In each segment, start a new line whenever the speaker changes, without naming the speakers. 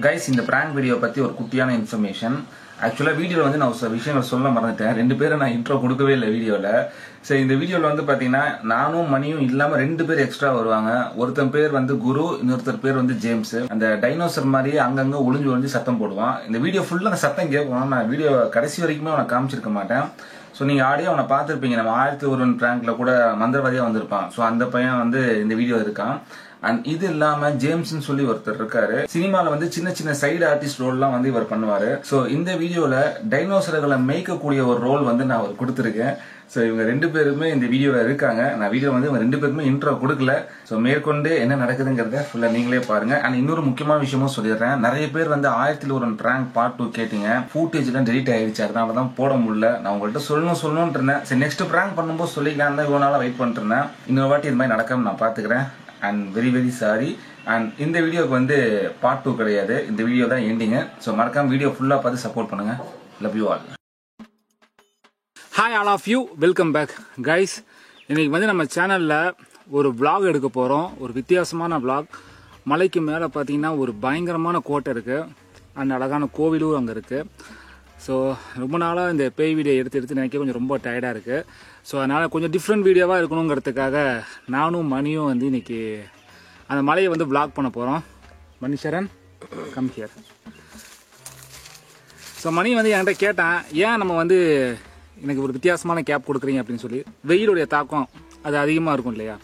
Guys இந்த prank video பத்தி ஒரு குட்டியான இன்ஃபர்மேஷன். ஆக்சுவலா வீடியோல வந்து நான் ஒரு விஷயங்கள் சொல்ல மறந்துட்டேன். ரெண்டு பேரும் நான் இன்ட்ரோ கொடுக்கவே இல்லை வீடியோல. சரி, இந்த வீடியோல வந்து பாத்தீங்கன்னா நானும் மணியும் இல்லாம ரெண்டு பேர் எக்ஸ்ட்ரா வருவாங்க. ஒருத்தன் பேர் வந்து குரு, இன்னொருத்தர் பேர் வந்து ஜேம்ஸ். அந்த டைனோசர் மாதிரியே அங்கங்க ஒளிஞ்சு சத்தம் போடுவான். இந்த வீடியோ ஃபுல்லா அந்த சத்தம் கேட்கும். நான் வீடியோ கடைசி வரைக்குமே அவனை காமிச்சிருக்க மாட்டேன். ஸோ நீங்க ஆடியோ அவனை பார்த்துருப்பீங்க. நம்ம 1001 பிராங்க்ல கூட மந்திரவாதியா வந்திருப்பான். ஸோ அந்த பையன் வந்து இந்த வீடியோ இருக்கான். அண்ட் இது இல்லாம ஜேம்ஸ்ன்னு சொல்லி ஒருத்தர் இருக்காரு. சினிமால வந்து சின்ன சின்ன சைடு ஆர்டிஸ்ட் ரோல்லாம் வந்து இவர் பண்ணுவாரு. சோ இந்த வீடியோல டைனோசர்களை மேய்க்கக்கூடிய ஒரு ரோல் வந்து நான் அவர் கொடுத்திருக்கேன். சோ இவங்க ரெண்டு பேருமே இந்த வீடியோல இருக்காங்க. நான் வீடியோ வந்து இவங்க ரெண்டு பேருமே இன்ட்ரோ கொடுக்கல. சோ மேற்கொண்டு என்ன நடக்குதுங்கிறத ஃபுல்லா நீங்களே பாருங்க. அண்ட் இன்னொரு முக்கியமான விஷயமும் சொல்லிடுறேன். நிறைய பேர் வந்து 1001 பிராங்க் பார்ட் 2 கேட்டீங்க. ஃபுட்டேஜ் எல்லாம் டெலிட் ஆயிடுச்சு, அதனாலதான் போட முடியல. நான் உங்கள்கிட்ட சொல்லணும்னு இருந்தேன். சரி, நெக்ஸ்ட் பிராங்க் பண்ணும்போது சொல்லிக்கலாம் தான் இவ்வளவு நாளா வெயிட் பண்ணிட்டு இருந்தேன். இன்னொரு வாட்டி இது மாதிரி நடக்காம நான் பாத்துக்கிறேன். And very sorry. அண்ட் இந்த வீடியோக்கு வந்து பார்ட் 2 கிடையாது, இந்த வீடியோ தான் எண்டிங். ஸோ மறக்காம வீடியோ ஃபுல்லா பார்த்து சப்போர்ட் பண்ணுங்க. Love you all.
Hi all of you, welcome back guys. இன்னைக்கு வந்து நம்ம சேனல்ல ஒரு vlog எடுக்க போறோம். ஒரு வித்தியாசமான vlog. மலைக்கு மேலே பார்த்தீங்கன்னா ஒரு பயங்கரமான கோட்டை இருக்கு. அந்த அழகான கோவிலும் அங்கே இருக்கு. ஸோ ரொம்ப நாளாக இந்த பேய் வீடியோ எடுத்து நினைக்க கொஞ்சம் ரொம்ப டயர்டாக இருக்குது. ஸோ அதனால் கொஞ்சம் டிஃப்ரெண்ட் வீடியோவாக இருக்கணுங்கிறதுக்காக நானும் மணியும் வந்து இன்னைக்கு அந்த மலையை வந்து vlog பண்ண போகிறோம். மணிஷரன் கம் ஹியர். ஸோ மணி வந்து என்கிட்ட கேட்டான், ஏன் நம்ம வந்து எனக்கு ஒரு வித்தியாசமான கேப் கொடுக்குறீங்க அப்படின்னு சொல்லி. வெயிலுடைய தாக்கம் அது அதிகமாக இருக்கும் இல்லையா?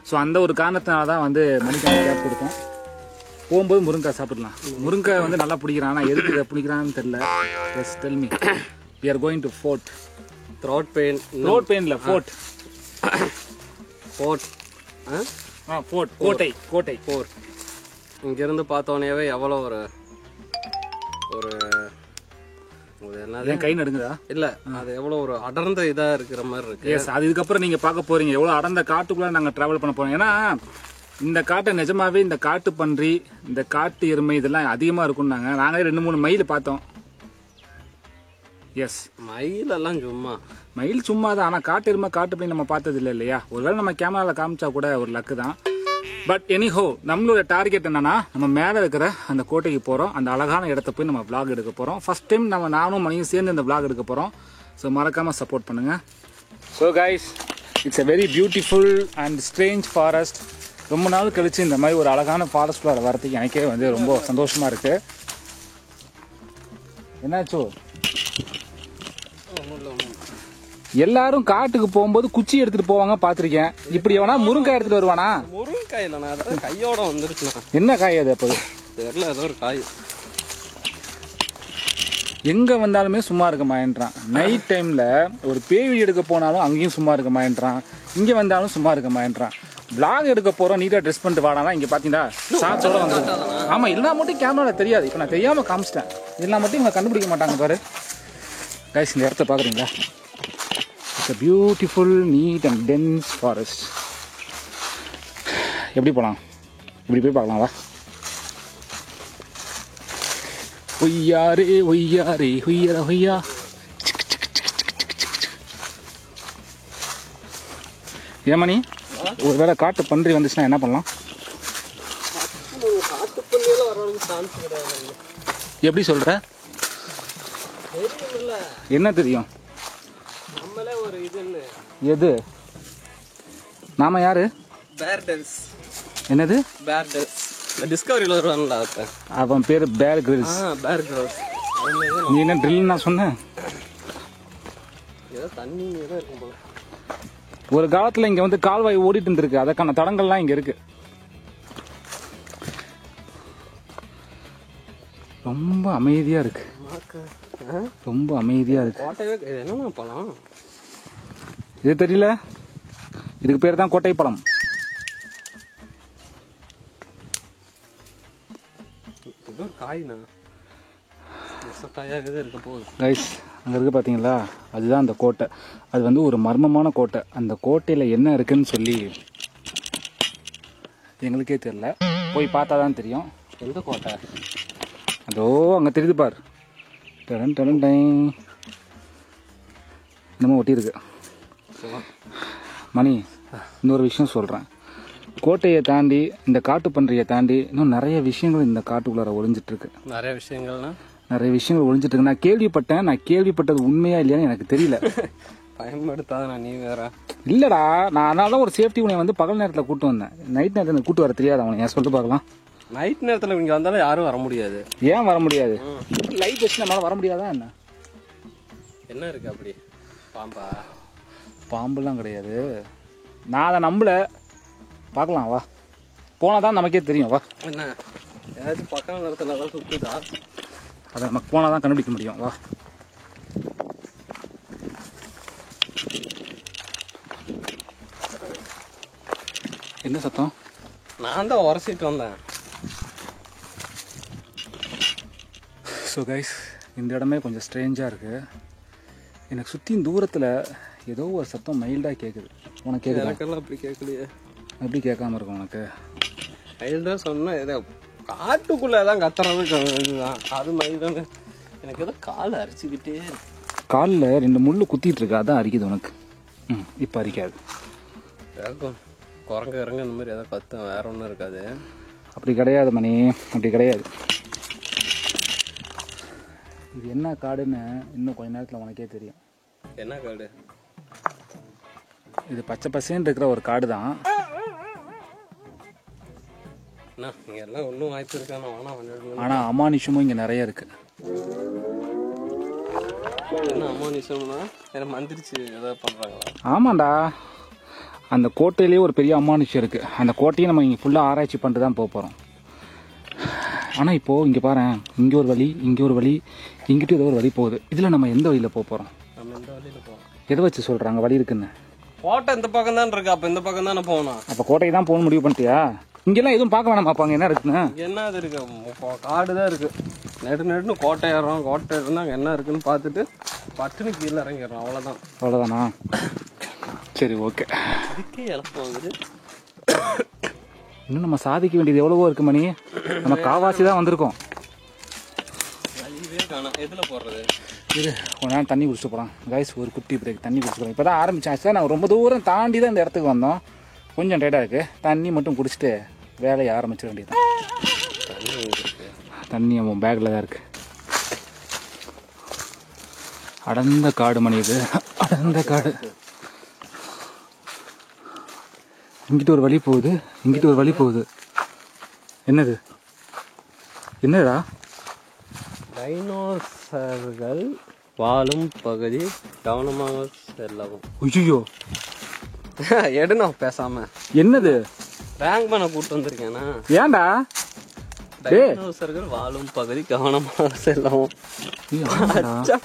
ஸோ அந்த ஒரு காரணத்தினால தான் வந்து மணிக்கு கேப் கொடுத்தோம். போகும்போது முருங்காய் சாப்பிடலாம். முருங்காய் வந்து நல்லா பிடிக்கிறான். ஆனால் எதுக்கு இதை பிடிக்கிறான்னு தெரியல. Yes tell me. We are going to fort.
Throat pain
இல்லை ஃபோர்ட்.
ஃபோர்ட்
ஃபோர்ட் கோட்டை.
ஃபோர்ட் இங்கிருந்து பார்த்தோன்னேவே எவ்வளோ ஒரு
என்னது கை நடுங்குதா?
இல்லை, அது எவ்வளோ ஒரு அடர்ந்த இதாக இருக்கிற மாதிரி இருக்கு.
எஸ், அது இதுக்கப்புறம் நீங்கள் பார்க்க போறீங்க எவ்வளோ அடர்ந்த காட்டுக்குள்ளே நாங்கள் ட்ராவல் பண்ண போகிறோம். ஏன்னா இந்த காட்டை நிஜமாவே இந்த காட்டு பன்றி, இந்த காட்டு எருமை இதெல்லாம் அதிகமாக இருக்கும்னாங்க. நாங்களே 2-3 மைல் பார்த்தோம். எஸ்,
மயிலெல்லாம்
மயில் சும்மா தான். ஆனால் காட்டு எருமை காட்டு பண்ணி நம்ம பார்த்தது இல்லை இல்லையா? ஒருவேளை நம்ம கேமராவில் காமிச்சா கூட ஒரு லக்கு தான். பட் எனிஹோ, நம்மளோட டார்கெட் என்னன்னா, நம்ம மேலே இருக்கிற அந்த கோட்டைக்கு போகிறோம். அந்த அழகான இடத்த போய் நம்ம vlog எடுக்க போகிறோம். ஃபர்ஸ்ட் டைம் நானும் மணியும் சேர்ந்து இந்த vlog எடுக்க போகிறோம். ஸோ மறக்காமல் சப்போர்ட் பண்ணுங்க. So guys, it's a very beautiful and strange forest. ரொம்ப நாள் கழிச்சு இந்த மாதிரி ஒரு அழகான ஃபாரஸ்ட்குள்ள வரதுக்கு எனக்கே வந்து ரொம்ப சந்தோஷமா இருக்கு. என்னாச்சோ? எல்லாரும் காட்டுக்கு போகும்போது குச்சி எடுத்துட்டு போவாங்க பாத்திருக்கேன். இப்படி எவனா முருங்காய் எடுத்துட்டு வருவானா?
முருங்காய் இல்லைண்ணா, அதான் கையோட வந்துருச்சுண்ணா.
என்ன காய் அது? அப்போ
தெரியல, ஏதோ ஒரு காய்.
எங்க வந்தாலுமே சும்மா இருக்க மாட்டேன்றான். நைட் டைம்ல ஒரு பேய் எடுக்க போனாலும் அங்கேயும் சும்மா இருக்க மாட்டேன்றான். இங்க வந்தாலும் சும்மா இருக்க மாட்டேன்றான். vlog எடுக்க போறோம், நீட்டா ட்ரெஸ் பண்ணிட்டு வாடானா இங்க பாத்தீங்களா சாட்சோட வந்து. ஆமா, எல்லாம் மட்டும் கேமரால தெரியாது. இப்ப நான் தெரியாம காமிச்சிட்டேன். எல்லாம் மட்டும் இவங்க கண்டுபிடிக்க மாட்டாங்க பாரு. கைஸ், இந்த இடத்த பாக்குறீங்களா? It's a beautiful, neat and dense forest. எப்படி போலாம்? இப்படி போய் பார்க்கலாம் வா. ஒய்யாரே ஒய்யாரே ஒய்யாரா ஒய்யா. ஏமணி, ஒருவேளை காட்டு பன்றி வந்துச்சுன்னா என்ன பண்ணலாம்? எப்படி சொல்ற? என்ன தெரியும்? எது? நாம யாரு? என்னது?
டிஸ்கவரியில் வருவான்ல,
அவன் பேரு பேர் கிரில்ஸ். நீ என்ன ட்ரில் நான் சொன்னேன்?
தண்ணி தான் இருக்கும் போல.
ஒரு காலத்துல இங்க வந்து கால்வாய் ஓடிட்டு இருந்திருக்கு. அதற்கான தடங்கள்லாம் இங்க இருக்கு. ரொம்ப அமைதியா இருக்கு. ரொம்ப அமைதியா இருக்கு.
என்ன பழம்
இது தெரியல. இதுக்கு பேர் தான் கோட்டை பழம்.
காய்னா இருக்க போகுது.
கைஸ், அங்க இருக்கு பாத்தீங்களா? அதுதான் அந்த கோட்டை. அது வந்து ஒரு மர்மமான கோட்டை. அந்த கோட்டையில என்ன இருக்குன்னு சொல்லி எங்களுக்கே தெரியல. போய் பார்த்தா தான் தெரியும்.
எந்த கோட்டை?
அதோ அங்க தெரியுது பார். டடன் டடன் டை என்னமோ ஒட்டி இருக்கு. மணி, இன்னொரு விஷயம் சொல்றேன். கோட்டையை தாண்டி இந்த காட்டு பன்றியை தாண்டி இன்னும் நிறைய விஷயங்கள் இந்த காட்டுக்குள்ளார ஒளிஞ்சிட்டு இருக்கு.
நிறைய விஷயங்கள்னா
நிறைய விஷயங்கள் ஒளிஞ்சிட்டு இருக்கு. நான் கேள்விப்பட்டது உண்மையா இல்லையான்னு எனக்கு தெரியல.
பயன்படுத்தாத நீ வேற.
இல்லடா, நான் அதனால ஒரு சேஃப்டி உன்னை வந்து பகல் நேரத்தில் கூட்டு வந்தேன். நைட் நேரத்தில் கூட்டு வர தெரியாது அவனை. ஏன் சொல்லிட்டு பார்க்கலாம்.
நைட் நேரத்தில் இங்கே வந்தாலும் யாரும் வர முடியாது.
ஏன் வர முடியாது? லைட் வச்சு நம்மளால வர முடியாதா என்ன?
என்ன இருக்கு அப்படி? பாம்பா?
பாம்புலாம் கிடையாது. நான் அதை நம்பல. பார்க்கலாம் வா. போனாதான் நமக்கே தெரியும் வா.
என்ன ஏதாச்சும் பக்கம் நேரத்தில் தான் சுற்றுதா?
அதை நமக்கு போனாதான் கண்டுபிடிக்க முடியும் வா. என்ன சத்தம்?
நான் தான் உரசிட்டு வந்தேன்.
ஸோ கைஸ், இந்த இடமே கொஞ்சம் ஸ்ட்ரேஞ்சாக இருக்குது. எனக்கு சுற்றி தூரத்தில் ஏதோ ஒரு சத்தம் மைல்டாக கேட்குது. உனக்கு கேட்குது?
எனக்கெல்லாம் அப்படி கேட்கலையே.
எப்படி கேட்காம இருக்கும் உனக்கு?
மைல்டாக சொன்னால் ஏதோ காட்டுக்குள்ளே தான் கத்துறது இதுதான். அது மைல்டான எனக்கு ஏதோ கால் அரிச்சுக்கிட்டே இருக்கு.
காலில் 2 முள் குத்திட்டு இருக்கு, அதான் அரிக்குது உனக்கு. இப்போ அரிக்காது.
கேட்கும் குரங்கு இறங்க இந்த மாதிரி ஏதோ கத்தும், வேற ஒன்றும் இருக்காது.
அப்படி கிடையாது மணி, அப்படி கிடையாது. இது என்ன காடுன்னு இன்னும் கொஞ்ச நேரத்தில் உனக்கே தெரியும்.
என்ன காடு?
இது பச்சை பசேன்னு இருக்கிற ஒரு காடு தான்.
என்ன இங்கே எல்லாம் ஒன்றும் வாய்ப்பு இருக்கானா?
ஆனால் அமானுஷமும் இங்கே நிறைய இருக்கு.
என்ன அமானுஷம்னா என்ன மந்திரிச்சு ஏதாவது பண்ணுறாங்களா?
ஆமாண்டா, அந்த கோட்டையிலேயே ஒரு பெரிய அமானுஷம் இருக்குது. அந்த கோட்டையை நம்ம இங்கே ஃபுல்லாக ஆராய்ச்சி பண்ணிட்டு தான் போக போகிறோம். ஆனால் இப்போது இங்கே பாரு, இங்கே ஒரு வழி, இங்கே ஒரு வழி, இங்கிட்ட ஏதோ ஒரு வழி போகுது. இதில் நம்ம எந்த வழியில் போக போகிறோம்?
நம்ம எந்த வழியில் போகிறோம்?
எதை வச்சு சொல்கிறாங்க வழி இருக்குன்னு?
கோட்டை இந்த பக்கம் தான் இருக்கு. அப்போ இந்த பக்கம் தானே போகணும்.
அப்போ கோட்டைக்கு தான் போகணும் முடிவு பண்ணிட்டியா? இங்கெல்லாம் எதுவும் பார்க்க வேணாம். பார்ப்பாங்க என்ன இருக்குன்னு.
என்ன அது இருக்கு? காடு தான் இருக்கு. நெடுன்னு கோட்டை ஏறோம். கோட்டை ஏறினா அங்கே என்ன இருக்குன்னு பார்த்துட்டு பட்டுன்னு கீழே இறங்கிடுறோம். அவ்வளோதான்.
அவ்வளோதானா? சரி, ஓகே.
இதுக்கே இழப்பாகுது.
இன்னும் நம்ம சாதிக்க வேண்டியது எவ்வளவோ இருக்கு மணி. நம்ம காவாசி தான் வந்திருக்கோம்.
வழியே காணோம். எதில் போடுறது?
இது கொஞ்ச நேரம் தண்ணி குடிச்சிட்டு போகிறோம் கைஸ். ஒரு குட்டி பிரேக், தண்ணி குடிச்சிட்டு போகிறோம். இப்போ தான் ஆரம்பிச்சாச்சு சார். நான் ரொம்ப தூரம் தாண்டி தான் இந்த இடத்துக்கு வந்தோம். கொஞ்சம் டயர்டாக இருக்குது. தண்ணி மட்டும் குடிச்சிட்டு வேலையை ஆரம்பிச்சிட வேண்டியது. தண்ணி அவன் பேக்கில் தான் இருக்குது. அடர்ந்த காடு மணி இது, அடர்ந்த காடு. இங்கிட்ட ஒரு வழி போகுது, இங்கிட்ட ஒரு வழி போகுது. என்னது? என்னடா?
டைனோசர்கள் வாழும் பகுதி, கவனமாக செல்லவும்.
ஐயோ,
எடுனா பேசாம.
என்னது?
ரேங்க் பண்ண கூட்டு வந்திருக்கேனா?
ஏன்டா?
டைனோசர்கள் வாழும் பகுதி, கவனமாக செல்லவும்.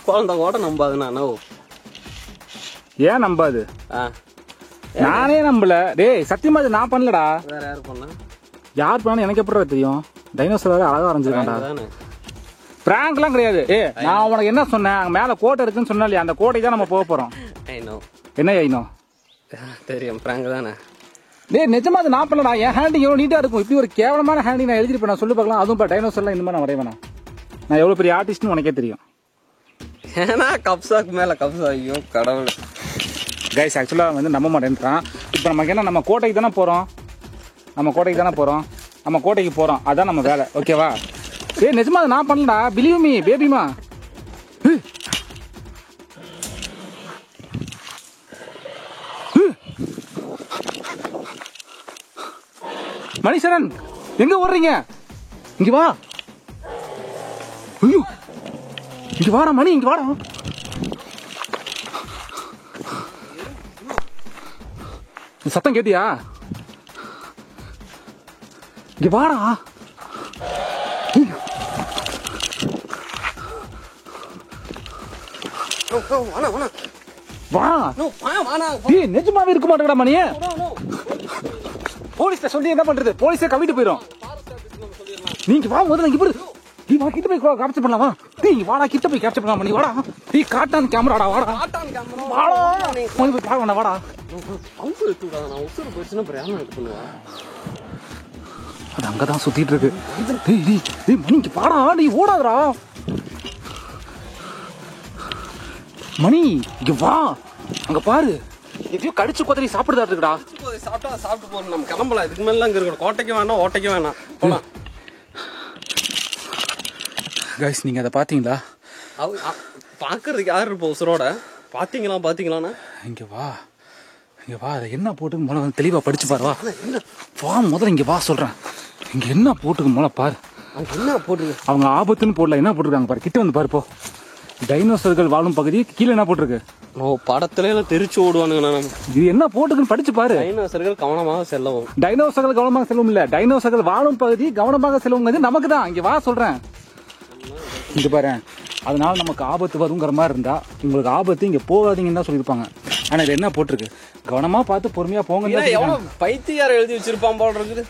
குழந்தை கூட நம்பாதுண்ணா.
ஏன் நம்பாது? நானே நம்பல. டேய் சத்தியமா இது நான் பண்ணலடா.
வேற யாரு பண்ணா?
யார் பண்ணா எனக்கு எப்படி தெரியும்? டைனோசர் வேற அழகா வரைஞ்சிருக்கான்டா. பிராங்க்லாம் கிடையாது. நான் உனக்கு என்ன சொன்னேன்? அங்க மேல கோட்டை இருக்குன்னு சொன்னா இல்லையா? அந்த கோட்டைக்கு தான் நம்ம போக போறோம். என்ன ஐனோ?
தெரியும், பிராங்க் தானே.
டேய் நிஜமா அது நான் பண்ணலடா. என் ஹேண்டிங் எவ்வளவு நீட்டா இருக்கும். இப்படி ஒரு கேவலமான ஹேண்டிங் நான் எழுதிருப்பேன். நான் சொல்லி பார்க்கலாம். அதுவும் டைனோசர்லாம் இந்த மாதிரி நான் வரைவேனா? நான் எவ்வளவு பெரிய ஆர்டிஸ்ட்னு உனக்கே தெரியும்.
ஏன்னா கப்சாக்கு மேல கப்சா. ஐயோ கடவுள்.
கைஸ் ஆக்சுவலாக வந்து நம்ப மாட்டேன்றான். இப்போ நமக்கு என்ன, நம்ம கோட்டைக்கு தானே போகிறோம். நம்ம கோட்டைக்கு போகிறோம். அதான் நம்ம வேலை. ஓகேவா? நிஜமா அது நான் பண்ணலடா. Believe me பேபிமா. மணிசரன் எங்க ஓடுறீங்க? இங்க வா. ஐயோ, இங்க வாடா மணி, இங்க வாடா. சத்தம் கேட்டியா? இங்க வாடா. வா. நிஜமாவே இருக்க மாட்டேங்கடா மணி. போலீஸ்ல சொல்லி என்ன பண்றது? போலீஸே கவிட்டு போயிடும். நீங்க வா முதல்ல. இங்க போடு. நீ வா, கிட்ட போய் கேப்சர் பண்ணலாமா? நீ வாடா, கிட்ட போய் கேப்சர் பண்ணலாம். நீ வாடா. நீ காட்டான் கேமராடா. வாடா வாடா. போய் பாக்க வேணா. வாடா. அது அங்கதான் சுத்திட்டு இருக்கு. மணி பாடா. நீ ஓடாதடா மணி. இங்க வா. அங்க பாரு. எதையோ கடிச்சு கொதறி சாப்பிடுதா இருக்குடா.
சாப்பிட்டா சாப்பிட்டு போகணும், நம்ம கிளம்பலாம். இதுக்கு மேல அங்க இருக்கணும். கோட்டைக்கும் வேணாம், ஓட்டைக்கும் வேணாம், போலாம்.
கைஸ் நீங்க அதை பாத்தீங்களா?
பாக்குறதுக்கு யாரு இருப்போம் உசுரோட? பாத்தீங்களாண்ணா?
இங்க வா, இங்க வா. அதை என்ன போட்டுக்கு முதல்ல வந்து தெளிவா படிச்சு பாரு. வா முதல்ல இங்க வா சொல்றேன். இங்க என்ன போட்டுக்கு முதல்ல பாரு.
என்ன போட்டுருக்கு?
அவங்க ஆபத்துன்னு போடல, என்ன போட்டிருக்காங்க பாரு. கிட்ட வந்து பாரு போ. டைனோசர்கள் வாழும் பகுதி கீழே என்ன போட்டிருக்கு?
படத்துல எல்லாம் தெரிச்சு ஓடுவானுங்க.
இது என்ன போட்டுக்குன்னு படிச்சு பாரு.
டைனோசர்கள் கவனமாக செல்லவும்.
டைனோசர்கள் கவனமாக செல்லவும் இல்ல, டைனோசர்கள் வாழும் பகுதி கவனமாக செல்லவும் நமக்கு தான். இங்க வா சொல்றேன். இங்க பாரு, அதனால நமக்கு ஆபத்து வருங்கிற மாதிரி இருந்தா உங்களுக்கு ஆபத்து இங்க போகாதீங்கன்னு தான் சொல்லியிருப்பாங்க. ஆனா இது என்ன போட்டிருக்கு? கவனமா பார்த்து பொறுமையா போங்க.
பைத்தியார எழுதி வச்சிருப்பான் போல இருக்குது.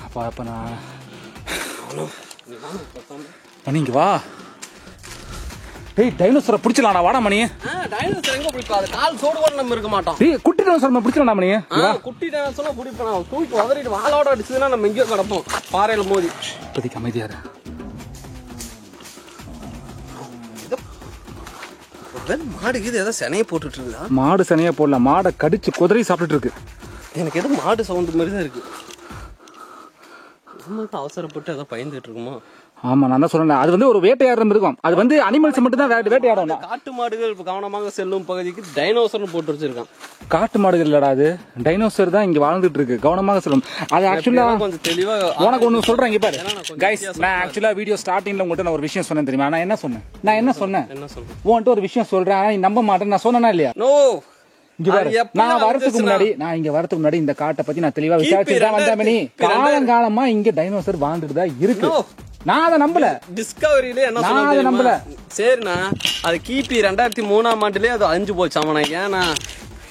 அப்ப நான் மணி இங்க வா. ஏய் டைனோசரை பிடிச்சலாம் வாடா மணி.
டைனோசர் எங்க பிடிப்பாது? கால் சோடு கூட நம்ம இருக்க மாட்டோம்.
ஏய் குட்டி டைனோசர் பிடிச்சலாம் மணி.
குட்டி டைனோசர்லாம் பிடிப்பேன். தூக்கி உதறிட்டு வாளோட அடிச்சதுன்னா நம்ம எங்கேயோ கிடப்போம், பாறையில மோதி.
இப்போதைக்கு அமைதியாரு.
மாடுக்கு இது ஏதோ சனையை போட்டுட்டு இருக்குதா?
மாடு சனையை போடல, மாடை கடிச்சு குதிரை சாப்பிட்டுட்டு இருக்கு.
எனக்கு எதுவும் மாடு சவுண்ட் மாதிரி தான் இருக்கு. அவசரப்பட்டு ஏதோ பயந்துட்டு இருக்குமா?
ஆமா நான் தான் சொன்னேன். அது வந்து ஒரு வேட்டையாடுற இருக்கும். அது வந்து அனிமல்ஸ் மட்டும் தான் வேட்டையாடும்.
காட்டு மாடுகள் கவனமாக செல்லும் பகுதிக்கு டைனோசர் போட்டு வச்சிருக்கான்.
காட்டு மாடுகள் இல்லடா, அது டைனோசர் தான் இங்க வாழ்ந்துட்டு இருக்கு. கவனமாக செல்லும். அது ஆக்சுவலா
கொஞ்சம் தெளிவா
உனக்கு ஒண்ணு சொல்றேன். இங்க பாரு கைஸ், நான் ஆக்சுவலா வீடியோ ஸ்டார்டிங்ல உங்கள்கிட்ட நான் ஒரு விஷயம் சொன்னேன் தெரியுமா? நான் என்ன சொன்னேன் உன்கிட்ட ஒரு விஷயம் சொல்றேன், ஆனா நீ நம்ப மாட்டேன். நான் சொன்னேனா இல்லையா?
நோ.
நான் வரதுக்கு முன்னாடி இந்த காட்டை பத்தி நான் தெளிவா விசாரிச்சுட்டு தான் வந்தேன். காலங்காலமா இங்க டைனோசர் வாழ்ந்துட்டு தான் இருக்கு. நான் அதை நம்பல.
டிஸ்கவரியில என்ன சொன்னாங்க நம்பல. சரிண்ணா, அது கிபி 2003ஆம் ஆண்டுலயே அது அழிஞ்சு போச்சாமண்ணா. ஏன்னா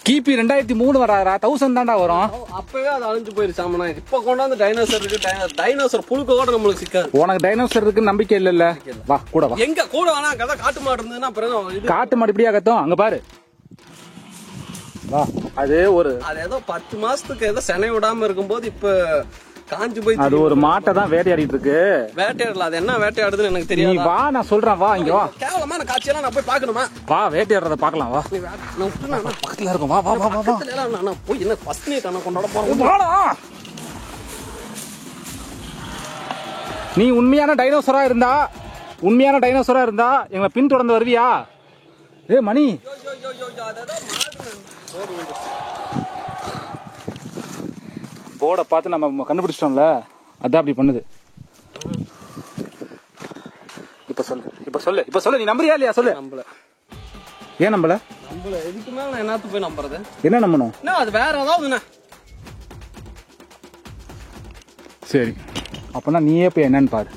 கிபி 2003 வராதா, 1000 தாண்டா வரும்.
அப்பவே அது அழிஞ்சு போயிருச்சாமண்ணா. இப்ப கொண்டாந்து டைனோசர் இருக்கு. டைனோசர் புழுக்க கூட நம்மளுக்கு சிக்காது.
உனக்கு டைனோசர் இருக்கு நம்பிக்கை இல்ல? வா கூட வா.
எங்க கூட வேணா கதை. காட்டு மாடு இருந்ததுன்னா அப்புறம்
காட்டு மாடு இப்படியா கத்தும்? அங்க பாரு வா. அது
ஏதோ 10 மாசத்துக்கு ஏதோ செனை விடாம இருக்கும்போது இப்ப காஞ்சு போய்
அது ஒரு மாட்டை தான் வேட்டையாடிட்டு இருக்கு.
வேட்டையாடல, அது என்ன வேட்டையாடுதுன்னு எனக்கு தெரியாது.
நீ வா, நான் சொல்றேன் வா. இங்க வா.
கேவலமான காட்சியெல்லாம் நான் போய் பாக்கணுமா?
வா வேட்டையாடுறத பாக்கலாம் வா. பக்கத்துல இருக்கும். வா வா வா வா.
நான் போய் என்ன ஃபர்ஸ்ட் நைட் நான் கொண்டாட போறேன்.
நீ உண்மையான டைனோசரா இருந்தா எங்களை பின்தொடர்ந்து வருவியா? ஏ மணி, போர்டை பார்த்து நம்ம கண்டுபிடிச்சிட்டோம்ல, அதான் அப்படி பண்ணுது. இப்ப சொல்லு நீ நம்புறியா இல்லையா? சொல்லு.
நம்பல.
ஏன் நம்பல?
இதுக்கு மேல நான் என்னத்து போய் நம்புறது?
என்ன நம்பணும்?
அது வேற ஏதாவது.
சரி, அப்பனா நீயே போய் என்னன்னு பாரு.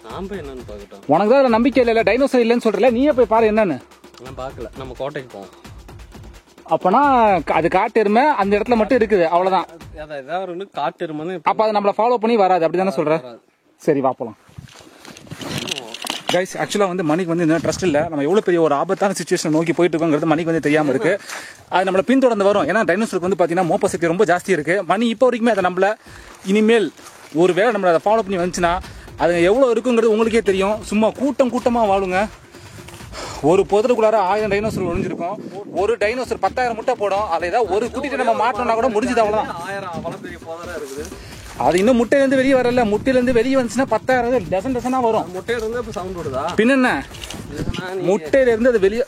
நான் போய் என்னன்னு பாக்கட்டும்.
உனக்கு தான் நம்பிக்கை இல்ல, டைனோசர் இல்லன்னு சொல்றல, நீயே போய் பாரு என்னன்னு.
நான் பாக்கல. நம்ம கோட்டைக்கு போவோம்.
அப்பனா அது காட்டெருமை அந்த இடத்துல மட்டும் இருக்குது, அவ்வளவுதான்.
காட்டெருமை.
அப்ப அதை நம்மள ஃபாலோ பண்ணி வராது, அப்படிதானே சொல்ற? சரி வா போலாம். கைஸ் ஆக்சுவலா வந்து மணிக்கு வந்து இன்னும் ட்ரஸ்ட் இல்ல. நம்ம எவ்வளவு பெரிய ஒரு ஆபத்தான சிச்சுவேஷன் நோக்கி போயிட்டு இருக்கோங்கிறது மணிக்கு வந்து தெரியாம இருக்கு. அது நம்மள பின்தொடர்ந்து வரும். ஏன்னா டைனோசருக்கு வந்து பாத்தீங்கன்னா மோப்ப சக்தி ரொம்ப ஜாஸ்தி இருக்கு. மணி இப்போ வரைக்குமே அதை நம்மள. இனிமேல் ஒரு வேளை நம்மள அதை ஃபாலோ பண்ணி வந்துச்சுன்னா அது எவ்வளவு இருக்குங்கிறது உங்களுக்கே தெரியும். சும்மா கூட்டமா வாழுங்க. ஒரு புதருக்குள்ளார 1000 டைனோசர் ஒழிஞ்சிருக்கும். ஒரு டைனோசர் 10,000 முட்டை போடும். அதை ஏதாவது ஒரு குட்டிட்டு நம்ம மாட்டோம்னா கூட முடிஞ்சது, அவ்வளவுதான்.
1000 பெரிய போதரா இருக்குது.
அது இன்னும் முட்டையிலிருந்து வெளியே வரல. முட்டையிலிருந்து வெளியே வந்துச்சுன்னா 10,000 டசனா வரும்.
முட்டையில இருந்து இப்ப சவுண்ட் வருதா?
பின்ன முட்டையில இருந்து அது வெளியே.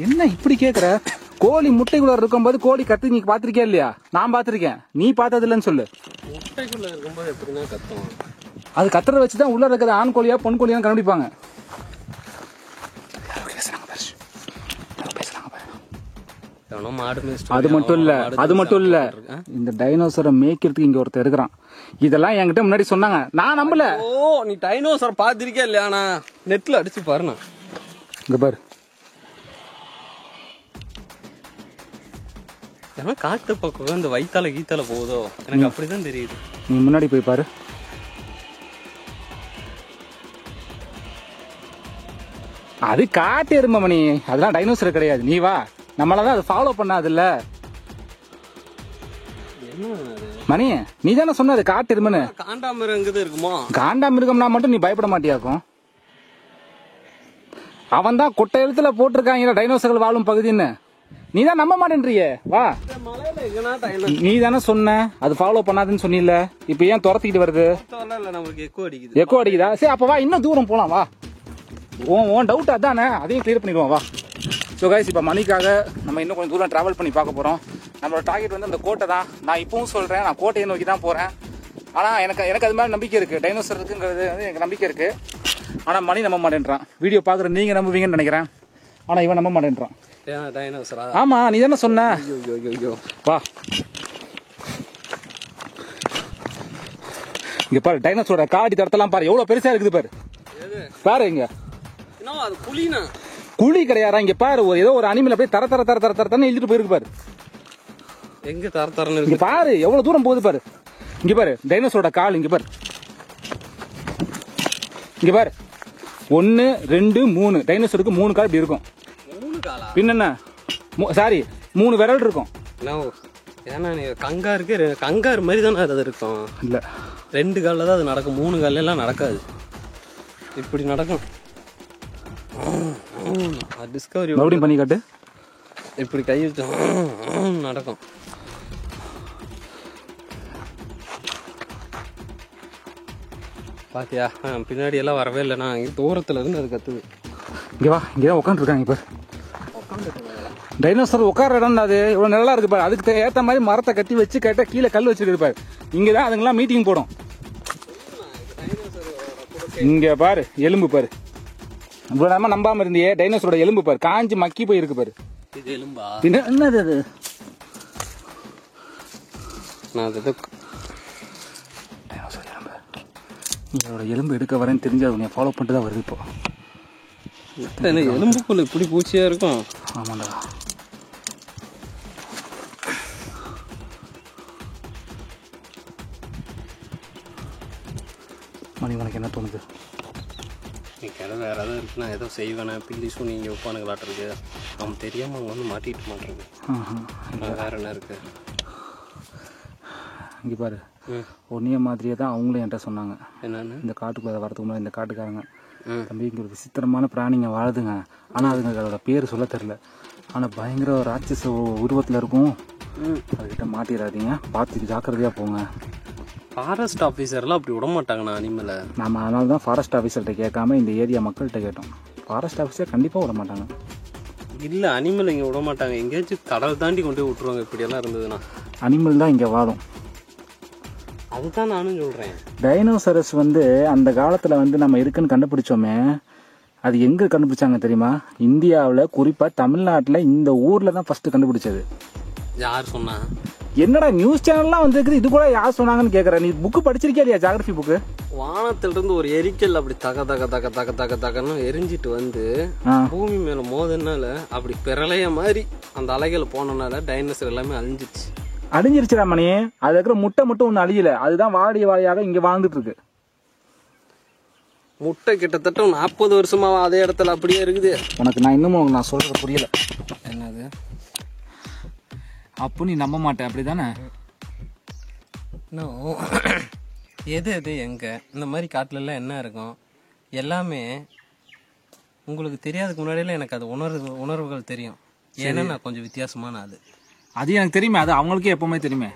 என்ன இப்படி கேக்குற? கோழி முட்டைக்குள்ள இருக்கும்போது கோழி கத்து நீ பாத்திருக்கியா இல்லையா? நான் பாத்திருக்கேன், நீ பார்த்தது இல்லைன்னு சொல்லு.
முட்டைக்குள்ள இருக்கும்போது எப்படின்னா கத்தும்.
அது கத்துறத வச்சுதான் உள்ள இருக்கிற ஆண் கோழியா பொன் கோழியா கண்டுபிடிப்பாங்க. அது மட்டும் இல்ல இந்த டைனோசரை மேய்க்கிறதுக்கு இங்க ஒருத்தர் இருக்கிறான். இதெல்லாம் என்கிட்ட முன்னாடி சொன்னாங்க, நான் நம்பல.
ஓ, நீ டைனோசர் பாத்திருக்கியா இல்லையா? நெட்ல அடிச்சு பாருண்ணா.
இங்க பாரு.
காட்டு பக்கம் இந்த வயித்தால கீத்தால போகுதோ, எனக்கு அப்படிதான் தெரியுது.
நீ முன்னாடி போய் பாரு. அது காட்டு எருமை மணி, அதெல்லாம் டைனோசர் கிடையாது. நீ வா, நம்மளதான் அது ஃபாலோ பண்ணாதுல்ல மணி. நீ தானே சொன்ன அது காட்டு எருமைன்னு.
காண்டாமிருகம் இருக்குமோ?
காண்டாமிருகம்னா மட்டும் நீ பயப்பட மாட்டியாக்கும். அவன் தான் கொட்டை எழுத்துல போட்டிருக்காங்க டைனோசர்கள் வாழும் பகுதின்னு. நீ தான் நம்ப மாட்டேன்றியே. வா,
மலையில எங்கனா டைனோசர்
நீ தானே சொன்ன அது ஃபாலோ பண்ணாதுன்னு சொன்னில. இப்ப ஏன் துரத்திக்கிட்டு வருது?
இல்ல நமக்கு எக்கோ அடிக்குது.
எக்கோ அடிக்குதா? சரி அப்ப வா, இன்னும் தூரம் போலாம். வா, உன் டவுட் அதானே, அதையும் கிளியர் பண்ணிடுவோம். வா. ஸோ கைஸ், இப்போ மணிக்காக நம்ம இன்னும் கொஞ்சம் தூரம் ட்ராவல் பண்ணி பார்க்க போகிறோம். நம்மளோட டார்கெட் வந்து அந்த கோட்டை தான். நான் இப்பவும் சொல்கிறேன், நான் கோட்டையை நோக்கி தான் போகிறேன். ஆனால் எனக்கு அது மாதிரி நம்பிக்கை இருக்குது. டைனோசர் இருக்குங்கிறது வந்து எனக்கு நம்பிக்கை இருக்குது. ஆனால் மணி நம்ப மாட்டேன்றான். வீடியோ பார்க்குற நீங்கள் நம்புவீங்கன்னு நினைக்கிறேன். ஆனால் இவன் நம்ப மாட்டேன்றான்.
டைனோசரா?
ஆமாம், நீ தானே சொன்ன. வா, இங்கே பாரு, டைனோசரோட காடி தடத்தெல்லாம் பாரு, எவ்வளோ பெருசாக இருக்குது பாரு. பாரு இங்க,
அது புலினா?
குழி கிடையாதா? இங்க பாரு, ஏதோ ஒரு அனிமல் அப்படியே தர தர தர தர தரன்னு இழுத்துட்டு போயிருக்கு பாரு.
எங்க தர தரன்னு
இங்க பாரு, எவ்வளவு தூரம் போகுது பாரு. இங்க பாரு டைனோசரோட கால், இங்க பாரு. இங்க பாரு, 1 2 3 டைனோசருக்கு 3 கால் இப்படி இருக்கும்.
3 காலா?
பின்ன சாரி, 3 விரல் இருக்கும்.
ஏன்னா கங்காரு மாதிரி தானே அது இருக்கும்.
இல்ல,
2 காலில் தான் அது நடக்கும், 3 காலில் எல்லாம் நடக்காது. இப்படி நடக்கும். டிஸ்கவரி
மறுபடியும் பண்ணி காட்டு.
இப்படி கை வச்சு நடக்கும். பாத்தியா? பின்னாடி எல்லாம் வரவே இல்லை. நான் இங்கே தூரத்துல இருந்து அது கத்துது.
இங்க வா, இங்கே உட்காந்துருக்காங்க பாரு. டைனோசர் உட்கார இடம் அது இவ்வளவு நல்லா இருக்கு பாரு. அதுக்கு ஏற்ற மாதிரி மரத்தை கட்டி வச்சு கேட்டா கீழே கல் வச்சிருக்கு பாரு. இங்கதான் அதுங்கெல்லாம் மீட்டிங் போடும். இங்க பாரு, எலும்பு பாரு. இவ்வளவு நேரமா நம்பாம இருந்தியே, டைனோசரோட எலும்பு பாரு, காஞ்சி மக்கி போய் இருக்கு பாரு.
இது எலும்பா?
பின்ன என்னது அது? டைனோசர் எலும்பு. இதோட எலும்பு எடுக்க வரேன்னு தெரிஞ்சு அதை ஃபாலோ பண்ணிட்டு தான் வருது இப்போ.
எலும்புக்குள்ள இப்படி பூச்சியா இருக்கும்.
ஆமாண்டா. மணி, உனக்கு என்ன தோணுது?
வேற ஏதாவது இருக்குன்னா ஏதோ செய்வேனா, பில்லி சூனி இங்கே உட்கானுங்களாட்டிருக்கு. அவன் தெரியாம அவங்க வந்து மாட்டிட்டு மாட்டிருக்கு. வேற என்ன இருக்கு?
இங்கே பாரு, ஒன்னிய மாதிரியே தான் அவங்களும் என்கிட்ட சொன்னாங்க.
என்னன்னு? இந்த
காட்டுக்குள்ள வரதுக்கு முன்னாடி இந்த காட்டுக்காரங்க, தம்பி இங்கே ஒரு விசித்திரமான பிராணிங்க வாழுதுங்க, ஆனால் அதுங்க அதோட பேர் சொல்ல தெரில, ஆனால் பயங்கர ராட்சச உருவத்தில் இருக்கும், அதுக்கிட்ட மாட்டிடாதீங்க, பார்த்து ஜாக்கிரதையாக போங்க.
ஃபாரஸ்ட் ஆஃபீஸர்லாம் அப்படி விட மாட்டாங்கண்ணா அனிமலை.
நம்ம அதனால தான் ஃபாரஸ்ட் ஆஃபீஸர்கிட்ட கேட்காம இந்த ஏரியா மக்கள்கிட்ட கேட்டோம். ஃபாரஸ்ட் ஆஃபீஸர் கண்டிப்பாக விட மாட்டாங்க.
இல்லை, அனிமல் இங்கே விட மாட்டாங்க. எங்கேயாச்சும் கடல் தாண்டி கொண்டு போய் விட்டுருவாங்க இப்படியெல்லாம் இருந்ததுன்னா.
அனிமல் தான் இங்கே வாழும்.
அதுதான் நானும் சொல்கிறேன்.
டைனோசரஸ் வந்து அந்த காலத்தில் வந்து நம்ம இருக்குன்னு கண்டுபிடிச்சோமே, அது எங்கே கண்டுபிடிச்சாங்க தெரியுமா? இந்தியாவில், குறிப்பாக தமிழ்நாட்டில் இந்த ஊரில் தான் ஃபர்ஸ்ட் கண்டுபிடிச்சது.
யார் சொன்னா?
என்னடா நியூஸ் சேனல்லாம் வந்துருக்குது, இது கூட யார் சொன்னாங்கன்னு கேட்குறேன். நீ புக்கு படிச்சிருக்கியா இல்லையா, ஜாகிரபி புக்கு?
வானத்திலிருந்து ஒரு எரிக்கல் அப்படி தக தக தக தக தக தகன்னு எரிஞ்சிட்டு வந்து பூமி மேல மோதனால அப்படி பிரளய மாதிரி அந்த அலைகள் போனனால டைனோசர் எல்லாமே அழிஞ்சிச்சு.
அழிஞ்சிருச்சுடா மணி. அது இருக்கிற முட்டை மட்டும் ஒண்ணு அழியல, அதுதான் வாடிய வாழையாக இங்க வாழ்ந்துட்டு இருக்கு.
முட்டை கிட்டத்தட்ட 40 வருஷமா அதே இடத்துல அப்படியே இருக்குது.
உனக்கு நான் இன்னமும் நான் சொல்றது புரியல.
என்னது?
அப்போ நீ நம்ப மாட்டேன், அப்படிதானே?
எது எது எங்க இந்த மாதிரி காட்டுல எல்லாம் என்ன இருக்கும் எல்லாமே உங்களுக்கு தெரியாதுக்கு முன்னாடியில எனக்கு அது உணர்வுகள் தெரியும். ஏன்னா நான் கொஞ்சம் வித்தியாசமான அது
எனக்கு தெரியுமே, அது அவங்களுக்கே எப்பவுமே தெரியுமே.